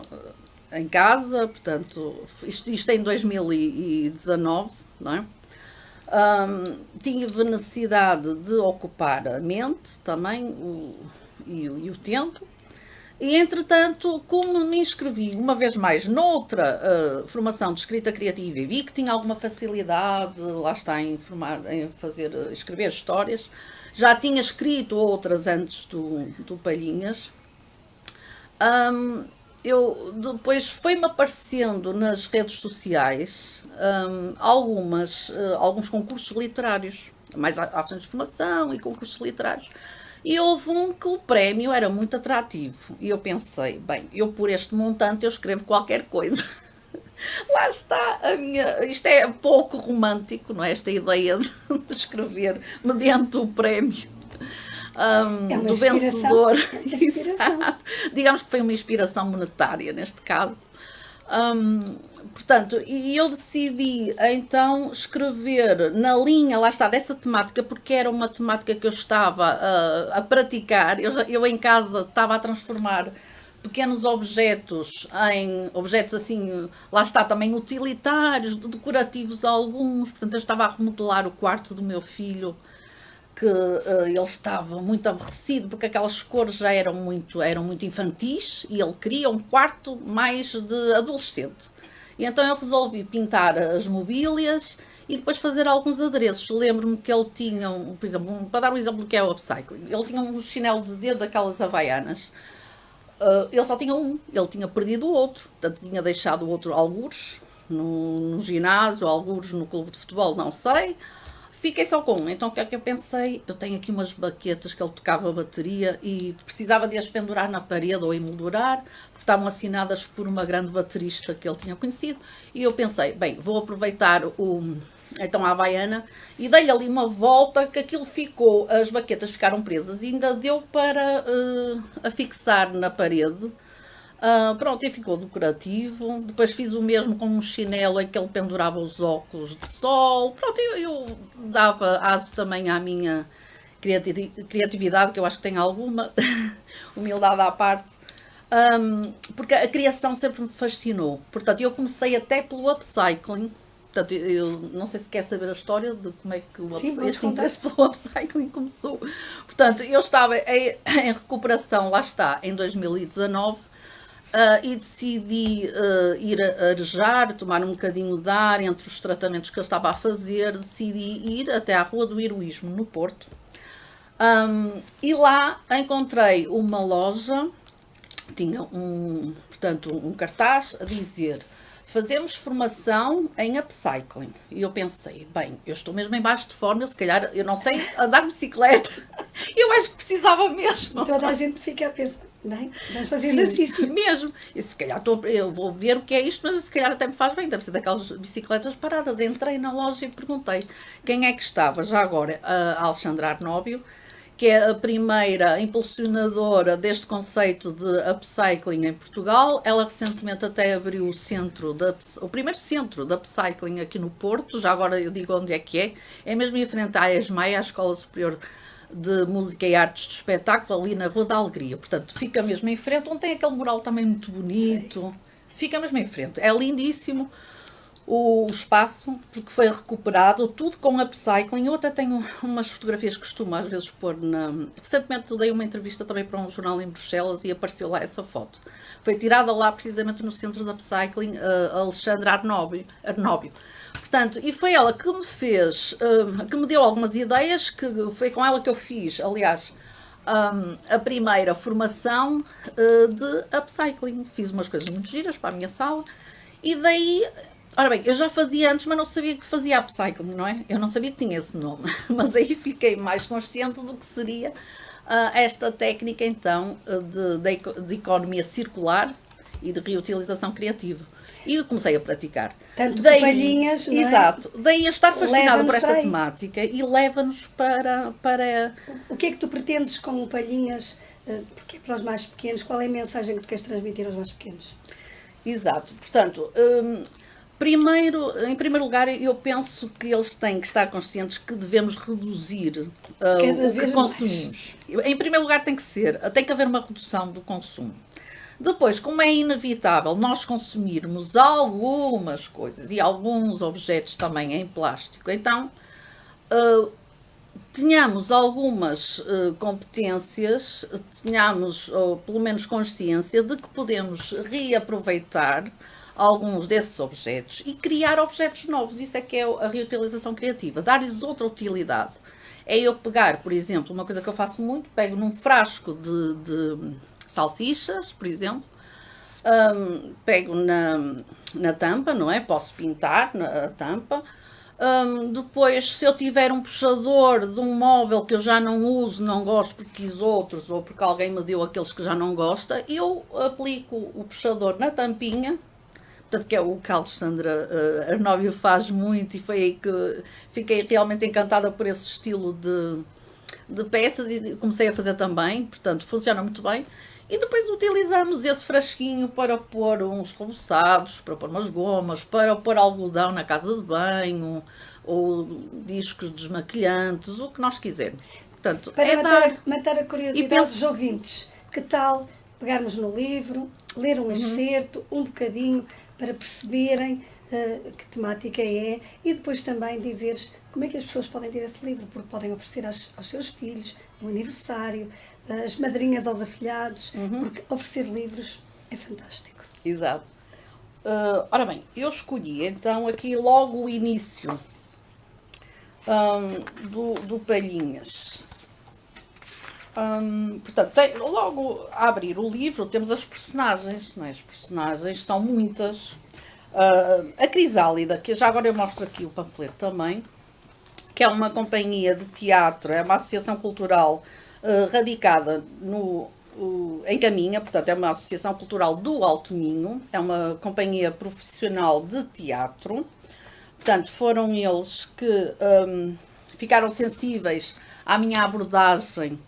em casa, portanto, isto em 2019, não é? Tive necessidade de ocupar a mente também e o tempo. E, entretanto, como me inscrevi uma vez mais noutra formação de escrita criativa e vi que tinha alguma facilidade, lá está, em escrever histórias, já tinha escrito outras antes do Palhinhas, eu depois foi-me aparecendo nas redes sociais alguns concursos literários, mais ações de formação e concursos literários. E houve um que o prémio era muito atrativo. E eu pensei, bem, eu por este montante eu escrevo qualquer coisa. Lá está a minha... Isto é pouco romântico, não é? Esta ideia de escrever mediante o prémio É uma do inspiração. vencedor. Inspiração. Exato. Digamos que foi uma inspiração monetária neste caso. Portanto, e eu decidi então escrever na linha, lá está, dessa temática, porque era uma temática que eu estava a praticar. Eu em casa estava a transformar pequenos objetos em objetos assim, lá está, também utilitários, decorativos alguns. Portanto, eu estava a remodelar o quarto do meu filho, que ele estava muito aborrecido porque aquelas cores já eram muito infantis e ele queria um quarto mais de adolescente. E então eu resolvi pintar as mobílias e depois fazer alguns adereços. Lembro-me que ele tinha, por exemplo, para dar um exemplo do que é o upcycling, ele tinha um chinelo de dedo daquelas havaianas. Ele só tinha um, ele tinha perdido o outro, portanto tinha deixado o outro algures no ginásio, algures no clube de futebol, não sei. Fiquei só com um. Então o que é que eu pensei? Eu tenho aqui umas baquetas que ele tocava a bateria e precisava de as pendurar na parede ou emoldurar, porque estavam assinadas por uma grande baterista que ele tinha conhecido. E eu pensei, bem, vou aproveitar então a havaiana e dei-lhe ali uma volta que aquilo ficou, as baquetas ficaram presas e ainda deu para afixar na parede. Pronto, e ficou decorativo. Depois fiz o mesmo com um chinelo em que ele pendurava os óculos de sol. Pronto, eu dava aso também à minha criatividade, que eu acho que tem alguma, humildade à parte, porque a criação sempre me fascinou. Portanto, eu comecei até pelo upcycling. Portanto, eu não sei se quer saber a história de como é que este interesse pelo upcycling começou. Portanto, eu estava em recuperação, lá está, em 2019, e decidi ir arejar, tomar um bocadinho de ar entre os tratamentos que eu estava a fazer. Decidi ir até à Rua do Heroísmo, no Porto. E lá encontrei uma loja, tinha portanto, um cartaz a dizer: fazemos formação em upcycling. E eu pensei, bem, eu estou mesmo em baixo de forma, eu se calhar, eu não sei andar de bicicleta, eu acho que precisava mesmo. Toda a gente fica a pensar, bem, vamos fazer Sim, exercício. mesmo. E se calhar eu vou ver o que é isto, mas se calhar até me faz bem, deve ser daquelas bicicletas paradas. Entrei na loja e perguntei quem é que estava, já agora, a Alexandra Arnóbio, que é a primeira impulsionadora deste conceito de upcycling em Portugal. Ela recentemente até abriu o primeiro centro de upcycling aqui no Porto, já agora eu digo onde é mesmo em frente à ESMAI, à Escola Superior de Música e Artes de Espetáculo, ali na Rua da Alegria. Portanto, fica mesmo em frente, onde tem aquele mural também muito bonito. Sim. Fica mesmo em frente. É lindíssimo o espaço, porque foi recuperado, tudo com upcycling. Eu até tenho umas fotografias que costumo às vezes pôr Recentemente dei uma entrevista também para um jornal em Bruxelas e apareceu lá essa foto. Foi tirada lá precisamente no centro de upcycling, Alexandra Arnóbio. Portanto, e foi ela que me fez, que me deu algumas ideias, que foi com ela que eu fiz, aliás, a primeira formação de upcycling. Fiz umas coisas muito giras para a minha sala e daí... Ora bem, eu já fazia antes, mas não sabia que fazia upcycling, não é? Eu não sabia que tinha esse nome, mas aí fiquei mais consciente do que seria esta técnica, então, de economia circular e de reutilização criativa. E eu comecei a praticar. Tanto daí, palhinhas, não é? Exato. Daí a estar fascinada por esta temática e leva-nos para... O que é que tu pretendes com palhinhas? Porque para os mais pequenos, qual é a mensagem que tu queres transmitir aos mais pequenos? Exato. Portanto... em primeiro lugar, eu penso que eles têm que estar conscientes que devemos reduzir o que consumimos. Mais. Em primeiro lugar, tem que haver uma redução do consumo. Depois, como é inevitável nós consumirmos algumas coisas e alguns objetos também em plástico, então tenhamos algumas competências, tenhamos pelo menos consciência de que podemos reaproveitar alguns desses objetos e criar objetos novos. Isso é que é a reutilização criativa, dar-lhes outra utilidade. É eu pegar, por exemplo, uma coisa que eu faço muito, pego num frasco de salsichas, por exemplo, pego na tampa, não é? Posso pintar a tampa. Depois, se eu tiver um puxador de um móvel que eu já não uso, não gosto porque quis outros ou porque alguém me deu aqueles que já não gosta, eu aplico o puxador na tampinha. Portanto, que é o que a Alexandra Arnóbio faz muito, e foi aí que fiquei realmente encantada por esse estilo de peças e comecei a fazer também. Portanto, funciona muito bem. E depois utilizamos esse frasquinho para pôr uns reboçados, para pôr umas gomas, para pôr algodão na casa de banho, ou discos desmaquilhantes, o que nós quisermos. Portanto, para matar a curiosidade dos ouvintes, que tal pegarmos no livro, ler um excerto, um bocadinho, para perceberem que temática é, e depois também dizeres como é que as pessoas podem ter esse livro, porque podem oferecer aos seus filhos, no aniversário, as madrinhas aos afilhados, porque oferecer livros é fantástico. Exato. Ora bem, eu escolhi então aqui logo o início do Palhinhas. Portanto, logo a abrir o livro temos as personagens, não é? As personagens são muitas. A Crisálida, que já agora eu mostro aqui o panfleto também, que é uma companhia de teatro, é uma associação cultural radicada em Caminha, portanto é uma associação cultural do Alto Minho, é uma companhia profissional de teatro. Portanto, foram eles que ficaram sensíveis à minha abordagem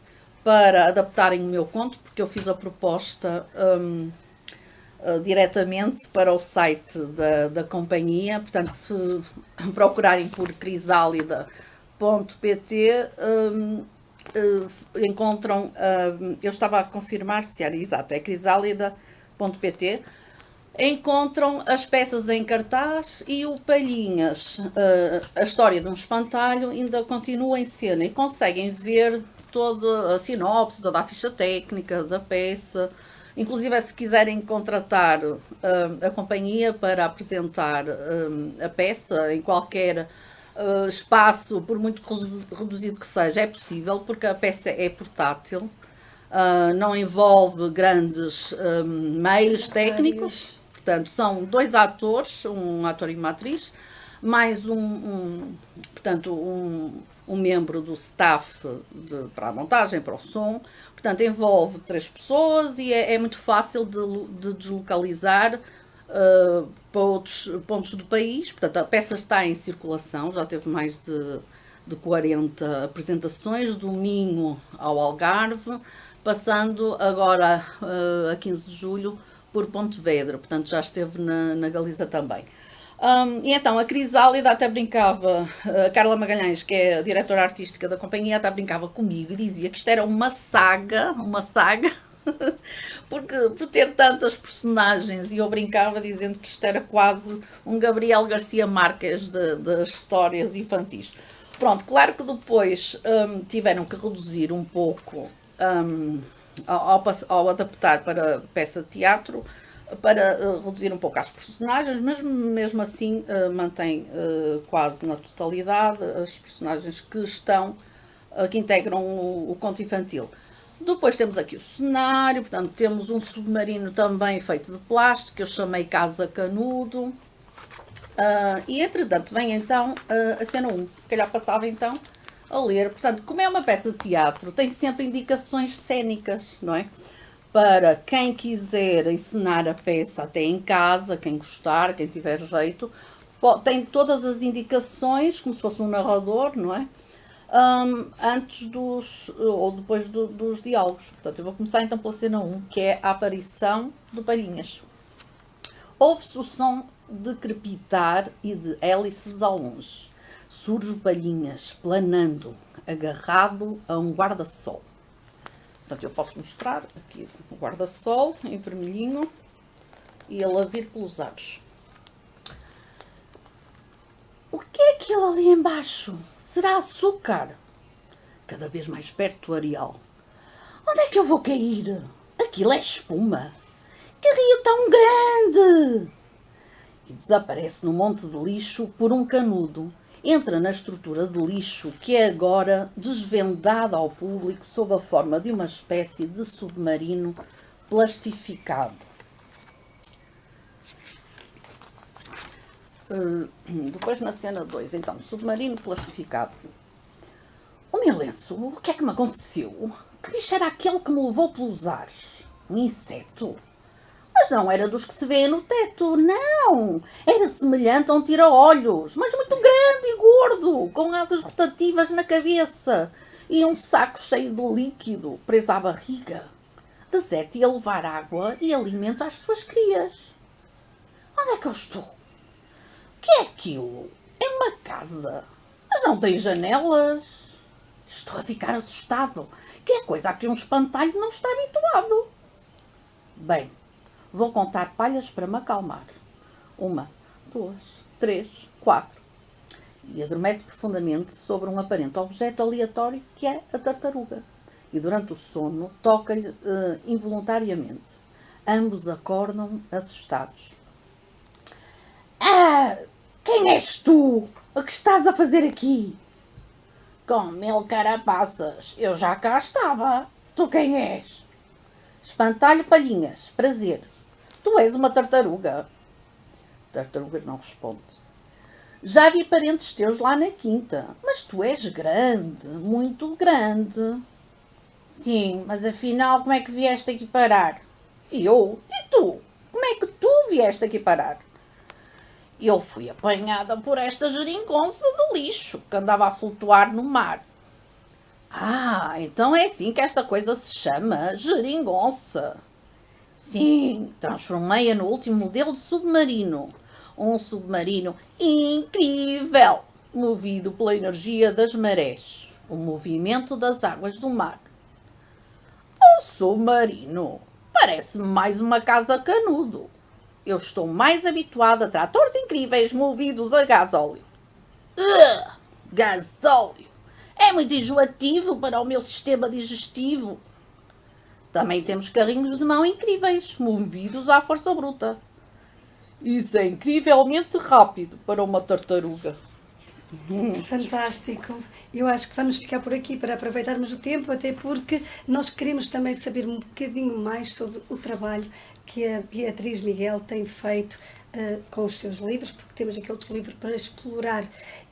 para adaptarem o meu conto, porque eu fiz a proposta diretamente para o site da companhia. Portanto, se procurarem por crisálida.pt, encontram, eu estava a confirmar se era exato, é crisálida.pt, encontram as peças em cartaz e o Palhinhas, a história de um espantalho, ainda continua em cena e conseguem ver toda a sinopse, toda a ficha técnica da peça. Inclusive, se quiserem contratar a companhia para apresentar a peça em qualquer espaço, por muito reduzido que seja, é possível, porque a peça é portátil, não envolve grandes meios técnicos. Portanto, são 2 atores, um ator e uma atriz, mais portanto, um membro do staff para a montagem, para o som. Portanto, envolve 3 pessoas e é muito fácil de deslocalizar para outros pontos do país. Portanto, a peça está em circulação, já teve mais de de 40 apresentações, do Minho ao Algarve, passando agora a 15 de julho por Pontevedra, portanto já esteve na Galiza também. E então a Crisálida até brincava, a Carla Magalhães, que é a diretora artística da companhia, até brincava comigo e dizia que isto era uma saga, porque por ter tantas personagens, e eu brincava dizendo que isto era quase um Gabriel Garcia Marques das histórias infantis. Pronto, claro que depois tiveram que reduzir um pouco ao adaptar para peça de teatro, para reduzir um pouco as personagens, mas mesmo assim mantém quase na totalidade as personagens que estão, que integram o conto infantil. Depois temos aqui o cenário, portanto temos um submarino também feito de plástico, que eu chamei Casa Canudo. E entretanto vem então a cena 1, se calhar passava então a ler. Portanto, como é uma peça de teatro, tem sempre indicações cênicas, não é? Para quem quiser ensinar a peça até em casa, quem gostar, quem tiver jeito, tem todas as indicações, como se fosse um narrador, não é? Antes ou depois dos diálogos. Portanto, eu vou começar então pela cena 1, que é a aparição do Palhinhas. Ouve-se o som de crepitar e de hélices ao longe. Surge o Palhinhas, planando, agarrado a um guarda-sol. Portanto, eu posso mostrar aqui o guarda-sol em vermelhinho e ele a vir pelos ares. O que é aquilo ali embaixo? Será açúcar? Cada vez mais perto do areal. Onde é que eu vou cair? Aquilo é espuma. Que rio tão grande! E desaparece no monte de lixo por um canudo. Entra na estrutura de lixo que é agora desvendada ao público sob a forma de uma espécie de submarino plastificado. Depois na cena 2, então, submarino plastificado. O meu lenço, o que é que me aconteceu? Que bicho era aquele que me levou pelos ares? Um inseto? Mas não era dos que se vê no teto, não! Era semelhante a um tira-olhos, mas muito grande e gordo, com asas rotativas na cabeça e um saco cheio de líquido preso à barriga. Deserto ia levar água e alimento às suas crias. Onde é que eu estou? O que é aquilo? É uma casa, mas não tem janelas. Estou a ficar assustado. Que é coisa a que um espantalho não está habituado. Bem, vou contar palhas para me acalmar. 1, 2, 3, 4. E adormece profundamente sobre um aparente objeto aleatório que é a tartaruga. E durante o sono toca-lhe involuntariamente. Ambos acordam assustados. Ah, quem és tu? O que estás a fazer aqui? Com 1000 carapaças, eu já cá estava. Tu quem és? Espantalho Palhinhas, prazer. Tu és uma tartaruga. A tartaruga não responde. Já vi parentes teus lá na quinta, mas tu és grande, muito grande. Sim, mas afinal como é que vieste aqui parar? Eu? E tu? Como é que tu vieste aqui parar? Eu fui apanhada por esta geringonça de lixo que andava a flutuar no mar. Ah, então é assim que esta coisa se chama, geringonça. Sim, transformei-a no último modelo de submarino. Um submarino incrível, movido pela energia das marés, o movimento das águas do mar. Um submarino parece mais uma casa canudo. Eu estou mais habituada a tratores incríveis movidos a gasóleo. Gasóleo! É muito enjoativo para o meu sistema digestivo. Também temos carrinhos de mão incríveis, movidos à força bruta. Isso é incrivelmente rápido para uma tartaruga. Fantástico. Eu acho que vamos ficar por aqui para aproveitarmos o tempo, até porque nós queremos também saber um bocadinho mais sobre o trabalho que a Beatriz Miguel tem feito com os seus livros, porque temos aqui outro livro para explorar.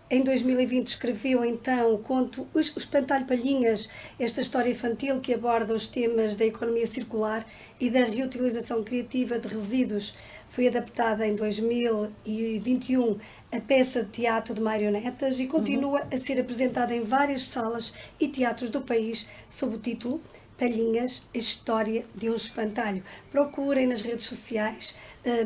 Em 2020 escreveu então o conto O Espantalho Palhinhas, esta história infantil que aborda os temas da economia circular e da reutilização criativa de resíduos. Foi adaptada em 2021 a peça de teatro de marionetas e continua a ser apresentada em várias salas e teatros do país sob o título Palhinhas, a história de um espantalho. Procurem nas redes sociais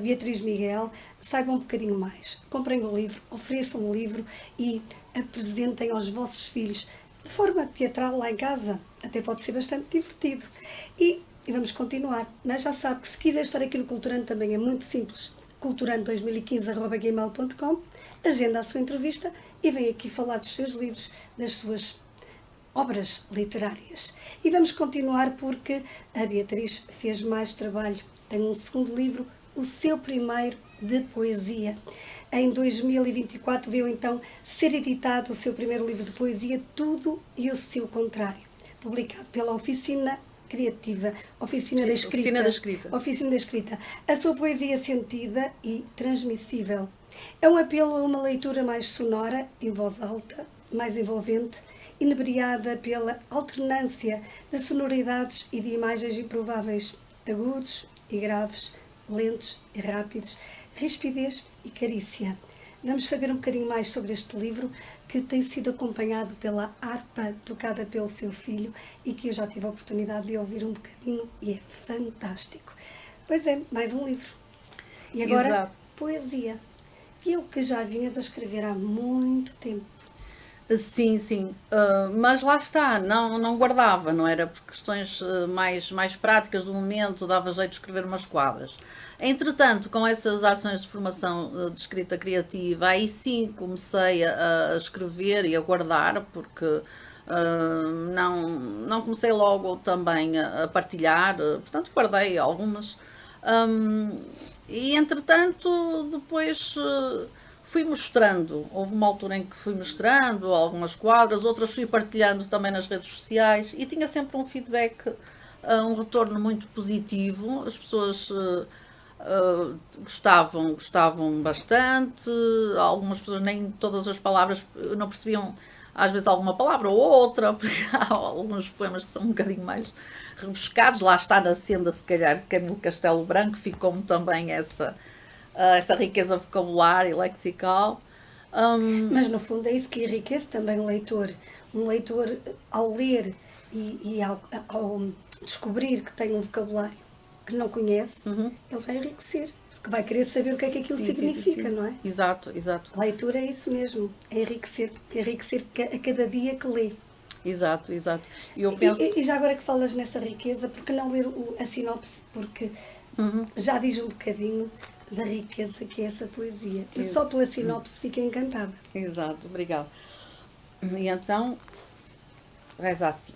Beatriz Miguel, saibam um bocadinho mais. Comprem o livro, ofereçam o livro e apresentem aos vossos filhos de forma teatral lá em casa. Até pode ser bastante divertido. E vamos continuar. Mas já sabe que se quiser estar aqui no Culturando também é muito simples. culturando2015@gmail.com, agenda a sua entrevista e vem aqui falar dos seus livros, das suas obras literárias. E vamos continuar porque a Beatriz fez mais trabalho. Tem um segundo livro, o seu primeiro de poesia. Em 2024 veio então ser editado o seu primeiro livro de poesia, Tudo e o Seu Contrário, publicado pela Oficina Criativa, Oficina da Escrita. Oficina da Escrita. Oficina da Escrita. A sua poesia sentida e transmissível. É um apelo a uma leitura mais sonora, em voz alta, mais envolvente, inebriada pela alternância de sonoridades e de imagens improváveis, agudos e graves, lentos e rápidos, rispidez e carícia. Vamos saber um bocadinho mais sobre este livro, que tem sido acompanhado pela harpa tocada pelo seu filho e que eu já tive a oportunidade de ouvir um bocadinho e é fantástico. Pois é, mais um livro. E agora, Exato. poesia. E eu que já vinhas a escrever há muito tempo. Sim, sim. Mas lá está, não guardava, não era por questões mais práticas do momento, dava jeito de escrever umas quadras. Entretanto, com essas ações de formação de escrita criativa, aí sim comecei a escrever e a guardar, porque não comecei logo também a partilhar, portanto guardei algumas. E entretanto, depois fui mostrando. Houve uma altura em que fui mostrando algumas quadras, outras fui partilhando também nas redes sociais e tinha sempre um feedback, um retorno muito positivo. As pessoas gostavam bastante. Algumas pessoas nem todas as palavras não percebiam, às vezes alguma palavra ou outra, porque há alguns poemas que são um bocadinho mais rebuscados. Lá está na senda, se calhar, de Camilo Castelo Branco, ficou-me também essa riqueza vocabular e lexical. Mas no fundo é isso que enriquece também o leitor. Um leitor, ao ler e ao descobrir que tem um vocabulário que não conhece, ele vai enriquecer, porque vai querer saber o que é que aquilo Sim, significa, sim. não é? Exato. A leitura é isso mesmo, é enriquecer a cada dia que lê. Exato. E eu penso... E já agora que falas nessa riqueza, por que não ler a sinopse? Porque já diz um bocadinho da riqueza que é essa poesia. E só pela sinopse fiquei encantada. Exato, obrigada. E então, reza assim.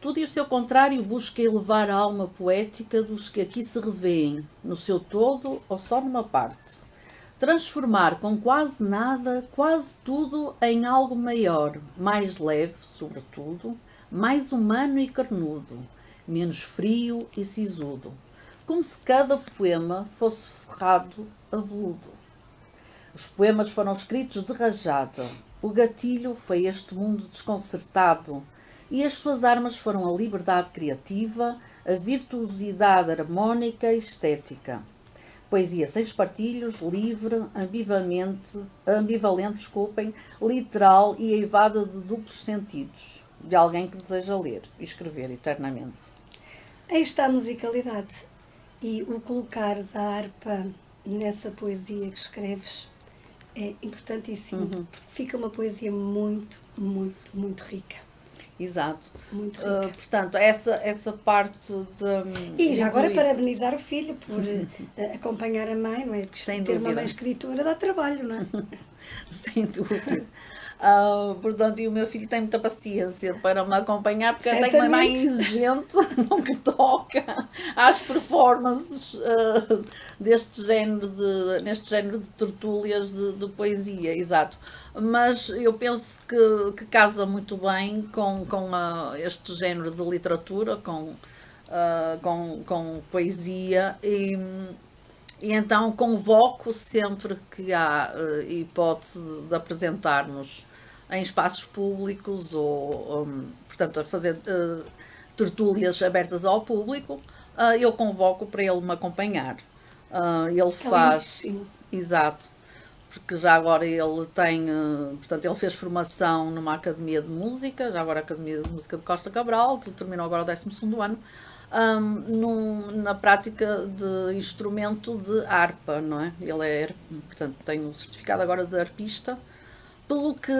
Tudo e o seu contrário busca elevar a alma poética dos que aqui se revêem, no seu todo ou só numa parte. Transformar com quase nada, quase tudo em algo maior, mais leve, sobretudo, mais humano e carnudo, menos frio e sisudo, como se cada poema fosse ferrado a veludo. Os poemas foram escritos de rajada, o gatilho foi este mundo desconcertado, e as suas armas foram a liberdade criativa, a virtuosidade harmónica e estética. Poesia sem espartilhos, livre, ambivalente, literal e eivada de duplos sentidos, de alguém que deseja ler e escrever eternamente. Aí está a musicalidade. E o colocares a harpa nessa poesia que escreves é importantíssimo, porque fica uma poesia muito, muito, muito rica. Exato. Muito rica. Portanto, essa parte de... E já agora parabenizar o filho por acompanhar a mãe, não é? Porque Sem ter uma dúvida. mãe escritora dá trabalho, não é? Sem dúvida. Portanto, e o meu filho tem muita paciência para me acompanhar, porque eu tenho uma mãe exigente no que toca às performances neste género de tertúlias de poesia, exato. Mas eu penso que casa muito bem com este género de literatura, com poesia e então convoco sempre que há hipótese de apresentar-nos em espaços públicos ou portanto, a fazer tertúlias abertas ao público, eu convoco para ele me acompanhar. Ele Está faz, lindíssimo. exato, porque já agora ele tem, portanto, ele fez formação numa academia de música, já agora a Academia de Música de Costa Cabral, terminou agora o 12º ano, na prática de instrumento de harpa, não é? Ele é, portanto, tem um certificado agora de harpista, pelo que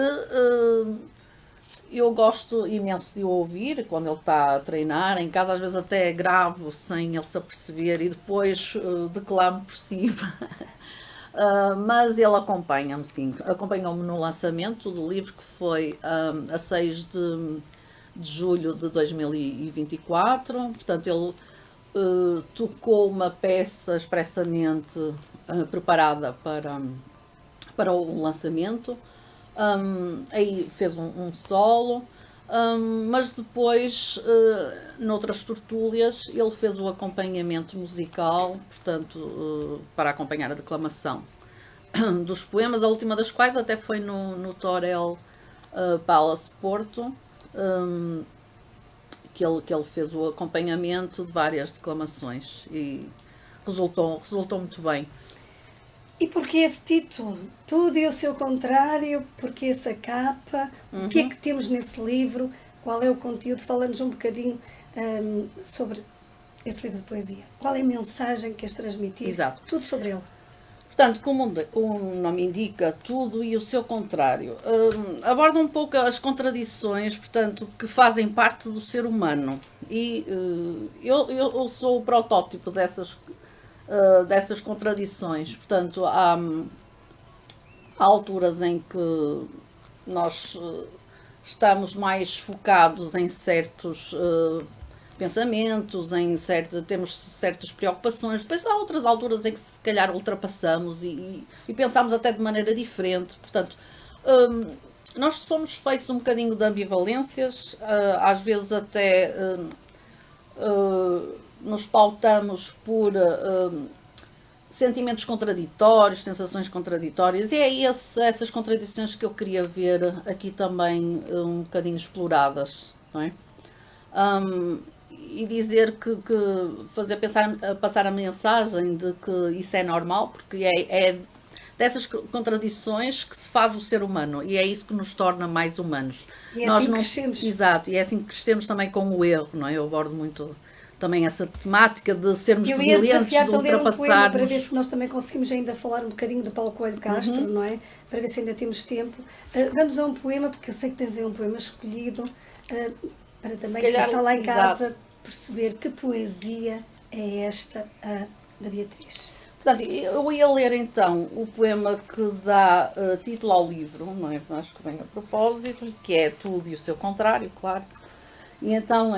eu gosto imenso de o ouvir quando ele está a treinar. Em casa, às vezes, até gravo sem ele se aperceber e depois declamo por cima. Mas ele acompanha-me, sim. Acompanhou-me no lançamento do livro, que foi a 6 de julho de 2024. Portanto, ele tocou uma peça expressamente preparada para o lançamento. Aí fez um solo, mas depois, noutras tertúlias, ele fez o acompanhamento musical, portanto, para acompanhar a declamação dos poemas, a última das quais até foi no Torel Palace Porto, que ele fez o acompanhamento de várias declamações e resultou muito bem. E porquê esse título? Tudo e o seu contrário, porquê essa capa? O que é que temos nesse livro? Qual é o conteúdo? Fala-nos um bocadinho sobre esse livro de poesia. Qual é a mensagem que queres transmitir? Exato. Tudo sobre ele. Portanto, como o nome indica, tudo e o seu contrário, aborda um pouco as contradições, portanto, que fazem parte do ser humano. E eu sou o protótipo dessas contradições. Portanto, há alturas em que nós estamos mais focados em certos pensamentos, temos certas preocupações. Depois há outras alturas em que se calhar ultrapassamos e pensamos até de maneira diferente. Portanto, nós somos feitos um bocadinho de ambivalências, às vezes até nos pautamos por sentimentos contraditórios, sensações contraditórias, e é essas contradições que eu queria ver aqui também um bocadinho exploradas, não é? E dizer que fazer passar a mensagem de que isso é normal, porque é dessas contradições que se faz o ser humano, e é isso que nos torna mais humanos. E é assim que crescemos. Exato, e é assim que crescemos também com o erro, não é? Eu abordo muito também essa temática de sermos resilientes, de ultrapassarmos. Eu ia desafiar-te a ler um poema para ver se nós também conseguimos ainda falar um bocadinho de Paulo Coelho Castro, não é? Para ver se ainda temos tempo. Vamos a um poema, porque eu sei que tens aí um poema escolhido, para também quem está lá em casa, exato, perceber que poesia é esta da Beatriz. Portanto, eu ia ler então o poema que dá título ao livro, não é? Acho que vem a propósito, que é Tudo e o seu contrário, claro. E então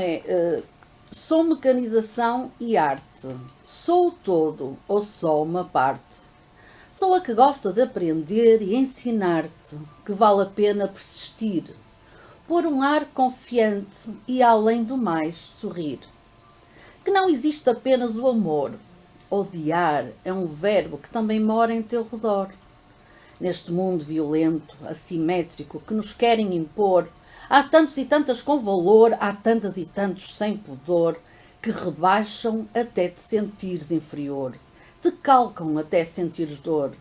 sou mecanização e arte, sou o todo ou só uma parte. Sou a que gosta de aprender e ensinar-te que vale a pena persistir, pôr um ar confiante e, além do mais, sorrir. Que não existe apenas o amor. Odiar é um verbo que também mora em teu redor. Neste mundo violento, assimétrico, que nos querem impor, há tantos e tantas com valor, há tantas e tantos sem pudor, que rebaixam até te sentires inferior, te calcam até sentires dor.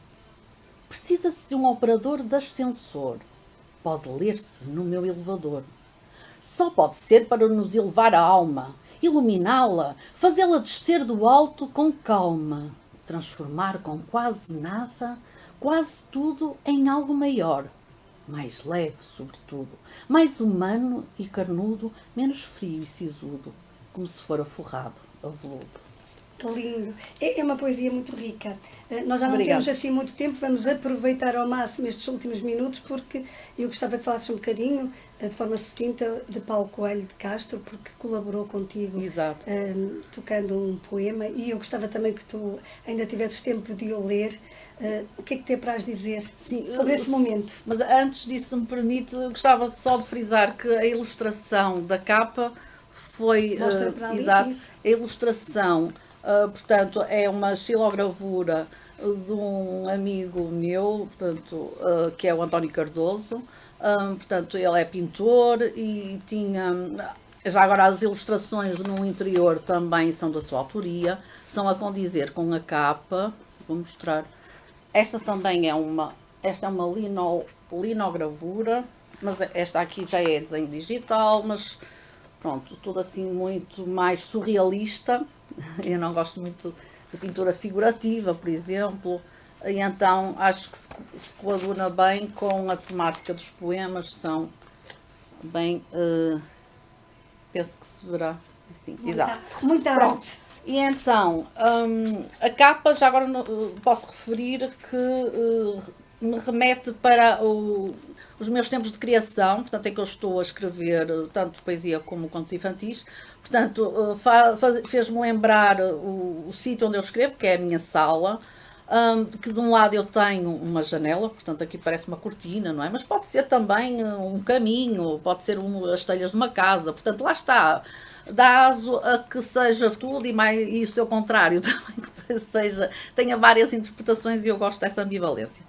Precisa-se de um operador de ascensor. Pode ler-se no meu elevador. Só pode ser para nos elevar a alma, iluminá-la, fazê-la descer do alto com calma, transformar com quase nada, quase tudo em algo maior, mais leve, sobretudo, mais humano e carnudo, menos frio e sisudo, como se fora forrado a veludo. Lindo. É uma poesia muito rica. Nós já não temos assim muito tempo, vamos aproveitar ao máximo estes últimos minutos, porque eu gostava que falasses um bocadinho, de forma sucinta, de Paulo Coelho de Castro, porque colaborou contigo, tocando um poema, e eu gostava também que tu ainda tivesses tempo de o ler. O que é que te apraz dizer sobre esse momento? Mas antes disso, se me permite, gostava só de frisar que a ilustração da capa foi... Mostra para ali, exato, isso. A ilustração... portanto, é uma xilogravura de um amigo meu, portanto, que é o António Cardoso. Portanto, ele é pintor e tinha... Já agora as ilustrações no interior também são da sua autoria, são a condizer com a capa. Vou mostrar. Esta é uma linogravura, mas esta aqui já é desenho digital, mas pronto, tudo assim muito mais surrealista. Eu não gosto muito de pintura figurativa, por exemplo, e então acho que se coaduna bem com a temática dos poemas, são bem, penso que se verá assim, exato. Muita Pronto. arte. E então, a capa, já agora posso referir que me remete para os meus tempos de criação, portanto, em que eu estou a escrever tanto poesia como contos infantis. Portanto, fez-me lembrar o sítio onde eu escrevo, que é a minha sala, que de um lado eu tenho uma janela, portanto aqui parece uma cortina, não é? Mas pode ser também um caminho, pode ser as telhas de uma casa, portanto lá está. Dá aso a que seja tudo e o seu contrário também, que tenha várias interpretações, e eu gosto dessa ambivalência.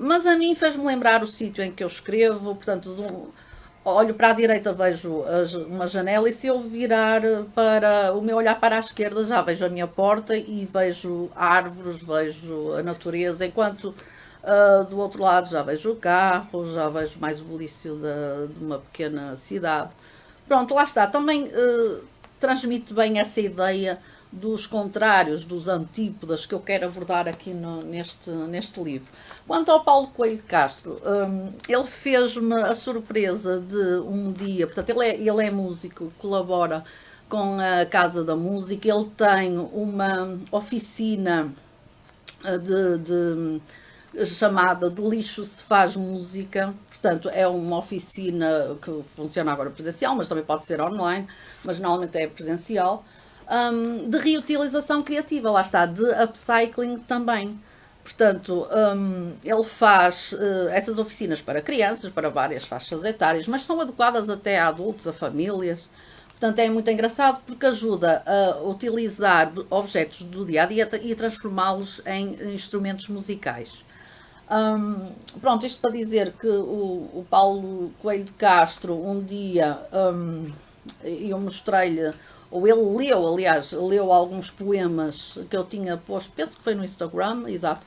Mas a mim fez-me lembrar o sítio em que eu escrevo, portanto, olho para a direita, vejo uma janela, e se eu virar para o meu olhar para a esquerda, já vejo a minha porta e vejo árvores, vejo a natureza, enquanto do outro lado já vejo carros, já vejo mais o bulício de uma pequena cidade. Pronto, lá está. Também transmite bem essa ideia dos contrários, dos antípodas que eu quero abordar aqui neste livro. Quanto ao Paulo Coelho de Castro, ele fez-me a surpresa de um dia, portanto ele é músico, colabora com a Casa da Música, ele tem uma oficina chamada Do Lixo se Faz Música. Portanto, é uma oficina que funciona agora presencial, mas também pode ser online, mas normalmente é presencial, de reutilização criativa, lá está, de upcycling também. Portanto, ele faz essas oficinas para crianças, para várias faixas etárias, mas são adequadas até a adultos, a famílias. Portanto, é muito engraçado porque ajuda a utilizar objetos do dia-a-dia e transformá-los em instrumentos musicais. Pronto, isto para dizer que o Paulo Coelho de Castro, um dia, eu mostrei-lhe, ou ele leu, aliás, leu alguns poemas que eu tinha posto, penso que foi no Instagram, exato.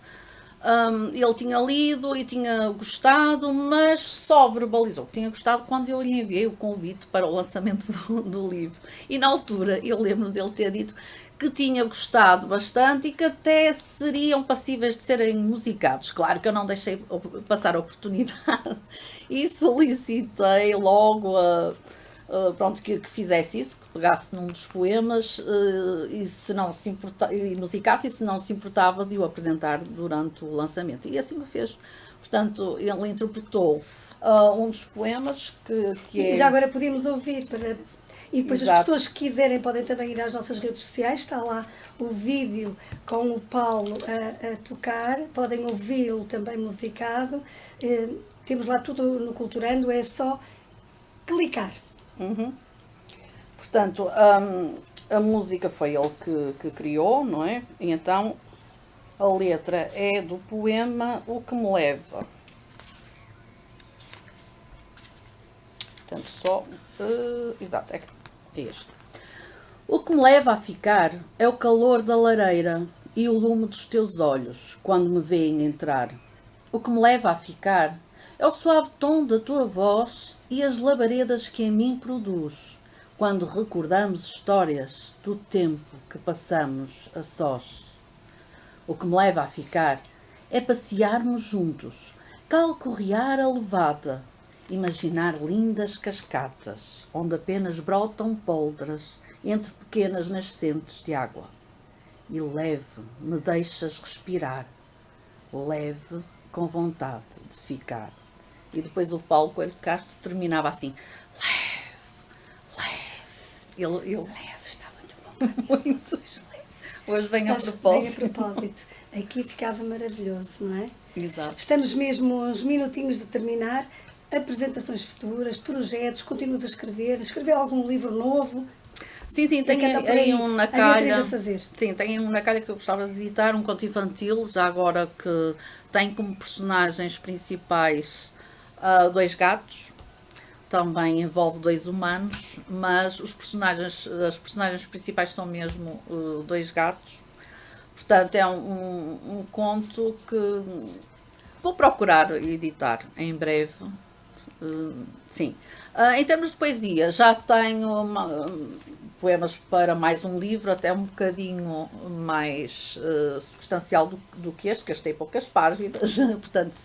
Ele tinha lido e tinha gostado, mas só verbalizou que tinha gostado quando eu lhe enviei o convite para o lançamento do livro. E na altura eu lembro dele ter dito que tinha gostado bastante e que até seriam passíveis de serem musicados. Claro que eu não deixei passar a oportunidade e solicitei logo pronto, que fizesse isso, que pegasse num dos poemas e se não se importa, e musicasse, e se não se importava de o apresentar durante o lançamento. E assim o fez. Portanto, ele interpretou um dos poemas que é... E já agora podemos ouvir para... E depois Exato. As pessoas que quiserem podem também ir às nossas redes sociais, está lá o vídeo com o Paulo a tocar, podem ouvi-lo também musicado. Temos lá tudo no Culturando, é só clicar. Uhum. Portanto, a música foi ele que criou, não é? E então a letra é do poema O Que Me Leva. Portanto, exato, é este. O que me leva a ficar é o calor da lareira e o lume dos teus olhos quando me veem entrar. O que me leva a ficar é o suave tom da tua voz e as labaredas que em mim produz quando recordamos histórias do tempo que passamos a sós. O que me leva a ficar é passearmos juntos, calcorrear a levada, imaginar lindas cascatas, onde apenas brotam poldras entre pequenas nascentes de água. E leve me deixas respirar, leve com vontade de ficar. E depois o Paulo Coelho de Castro terminava assim, leve. Leve, está muito bom. Muito. Hoje vem a propósito. Bem a propósito. Aqui ficava maravilhoso, não é? Exato. Estamos mesmo uns minutinhos de terminar. Apresentações futuras, projetos, continuas a escrever algum livro novo? Sim, tenho aí um na calha. Sim, tenho um na calha que eu gostava de editar, um conto infantil, já agora que tem como personagens principais dois gatos. também envolve dois humanos, mas as personagens principais são mesmo dois gatos. Portanto, é um conto que vou procurar editar em breve. Sim. Em termos de poesia, já tenho poemas para mais um livro, até um bocadinho mais substancial do que este tem poucas páginas, portanto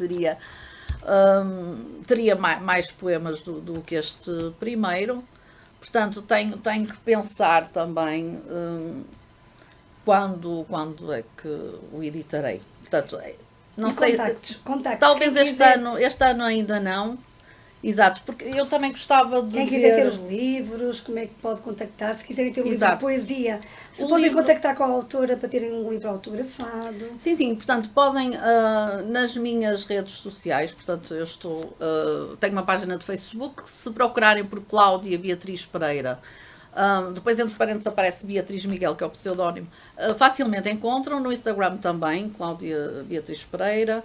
teria mais poemas do que este primeiro. Portanto, tenho que pensar também quando é que o editarei. Portanto, não e sei. Contactos. Talvez este ano ainda não. Exato, porque eu também gostava de Quem quiser ter os livros, como é que pode contactar? Se quiserem ter um livro de poesia, se podem contactar com a autora para terem um livro autografado. Sim, portanto, podem nas minhas redes sociais, portanto, eu tenho uma página de Facebook, se procurarem por Cláudia Beatriz Pereira, depois entre parênteses aparece Beatriz Miguel, que é o pseudónimo, facilmente encontram, no Instagram também, Cláudia Beatriz Pereira.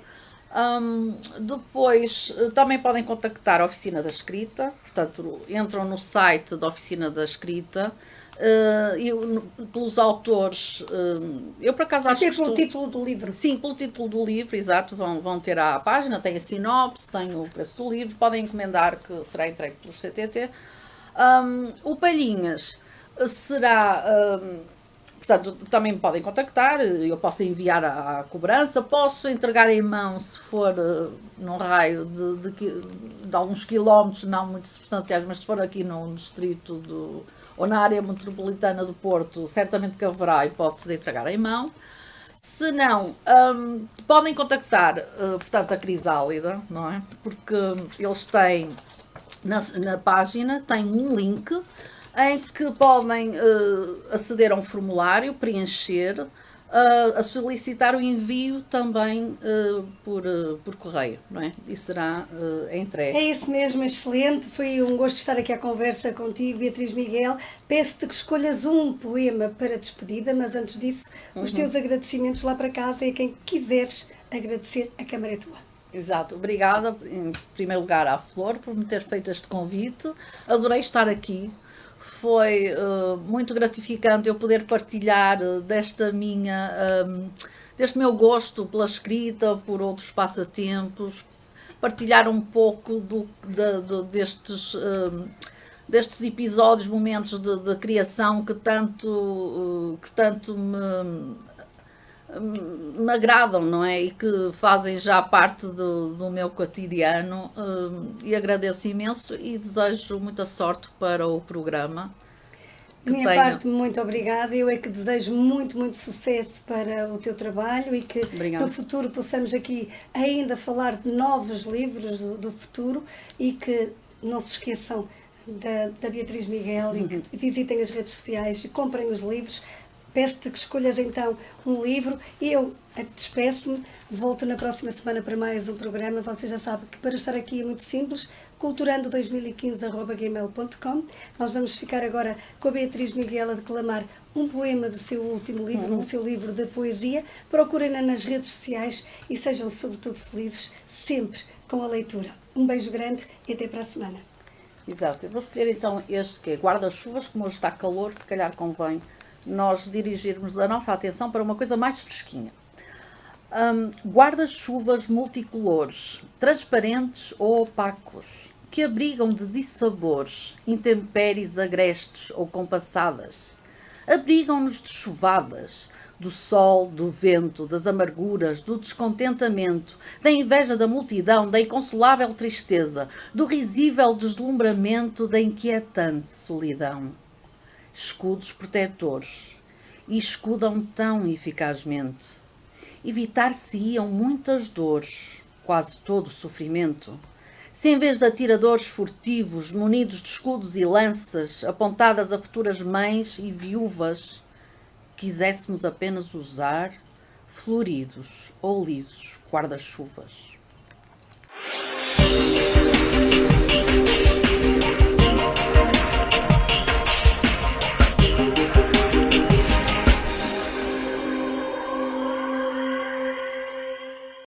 Depois também podem contactar a Oficina da Escrita, portanto entram no site da Oficina da Escrita e pelos autores, eu por acaso acho que pelo título do livro. Sim, pelo título do livro, exato, vão ter a página, tem a sinopse, tem o preço do livro, podem encomendar que será entregue pelo CTT. O Palhinhas será... Portanto, também me podem contactar, eu posso enviar à cobrança, posso entregar em mão se for num raio de alguns quilómetros, não muito substanciais, mas se for aqui no distrito ou na área metropolitana do Porto, certamente que haverá hipótese de entregar em mão. Se não, podem contactar, portanto, a Crisálida, não é? Porque eles têm, na página, tem um link em que podem aceder a um formulário, preencher, a solicitar o envio também por correio, não é? E será entregue. É isso mesmo, excelente. Foi um gosto estar aqui à conversa contigo, Beatriz Miguel. Peço-te que escolhas um poema para despedida, mas antes disso, os teus agradecimentos lá para casa e a quem quiseres agradecer, a câmara é tua. Exato, obrigada em primeiro lugar à Flor por me ter feito este convite. Adorei estar aqui. Foi muito gratificante eu poder partilhar deste meu gosto pela escrita, por outros passatempos, partilhar um pouco destes episódios, momentos de criação que tanto me agradam, não é? E que fazem já parte do meu cotidiano, e agradeço imenso e desejo muita sorte para o programa. Da minha parte, muito obrigada. Eu é que desejo muito, muito sucesso para o teu trabalho e que no futuro possamos aqui ainda falar de novos livros do futuro e que não se esqueçam da Beatriz Miguel e que visitem as redes sociais e comprem os livros. Peço-te que escolhas então um livro. Eu despeço-me, volto na próxima semana para mais um programa. Você já sabe que para estar aqui é muito simples, culturando2015@gmail.com. Nós vamos ficar agora com a Beatriz Miguel a declamar um poema do seu último livro, o seu livro de poesia. Procurem-na nas redes sociais e sejam sobretudo felizes sempre com a leitura. Um beijo grande e até para a semana. Exato, eu vou escolher então este que é Guarda-chuvas, como hoje está calor, se calhar convém nós dirigirmos a nossa atenção para uma coisa mais fresquinha. Guarda-chuvas multicolores, transparentes ou opacos, que abrigam de dissabores, intempéries agrestes ou compassadas. Abrigam-nos de chuvadas, do sol, do vento, das amarguras, do descontentamento, da inveja da multidão, da inconsolável tristeza, do risível deslumbramento, da inquietante solidão. Escudos protetores, e escudam tão eficazmente. Evitar-se-iam muitas dores, quase todo o sofrimento, se em vez de atiradores furtivos, munidos de escudos e lanças, apontadas a futuras mães e viúvas, quiséssemos apenas usar floridos ou lisos guarda-chuvas.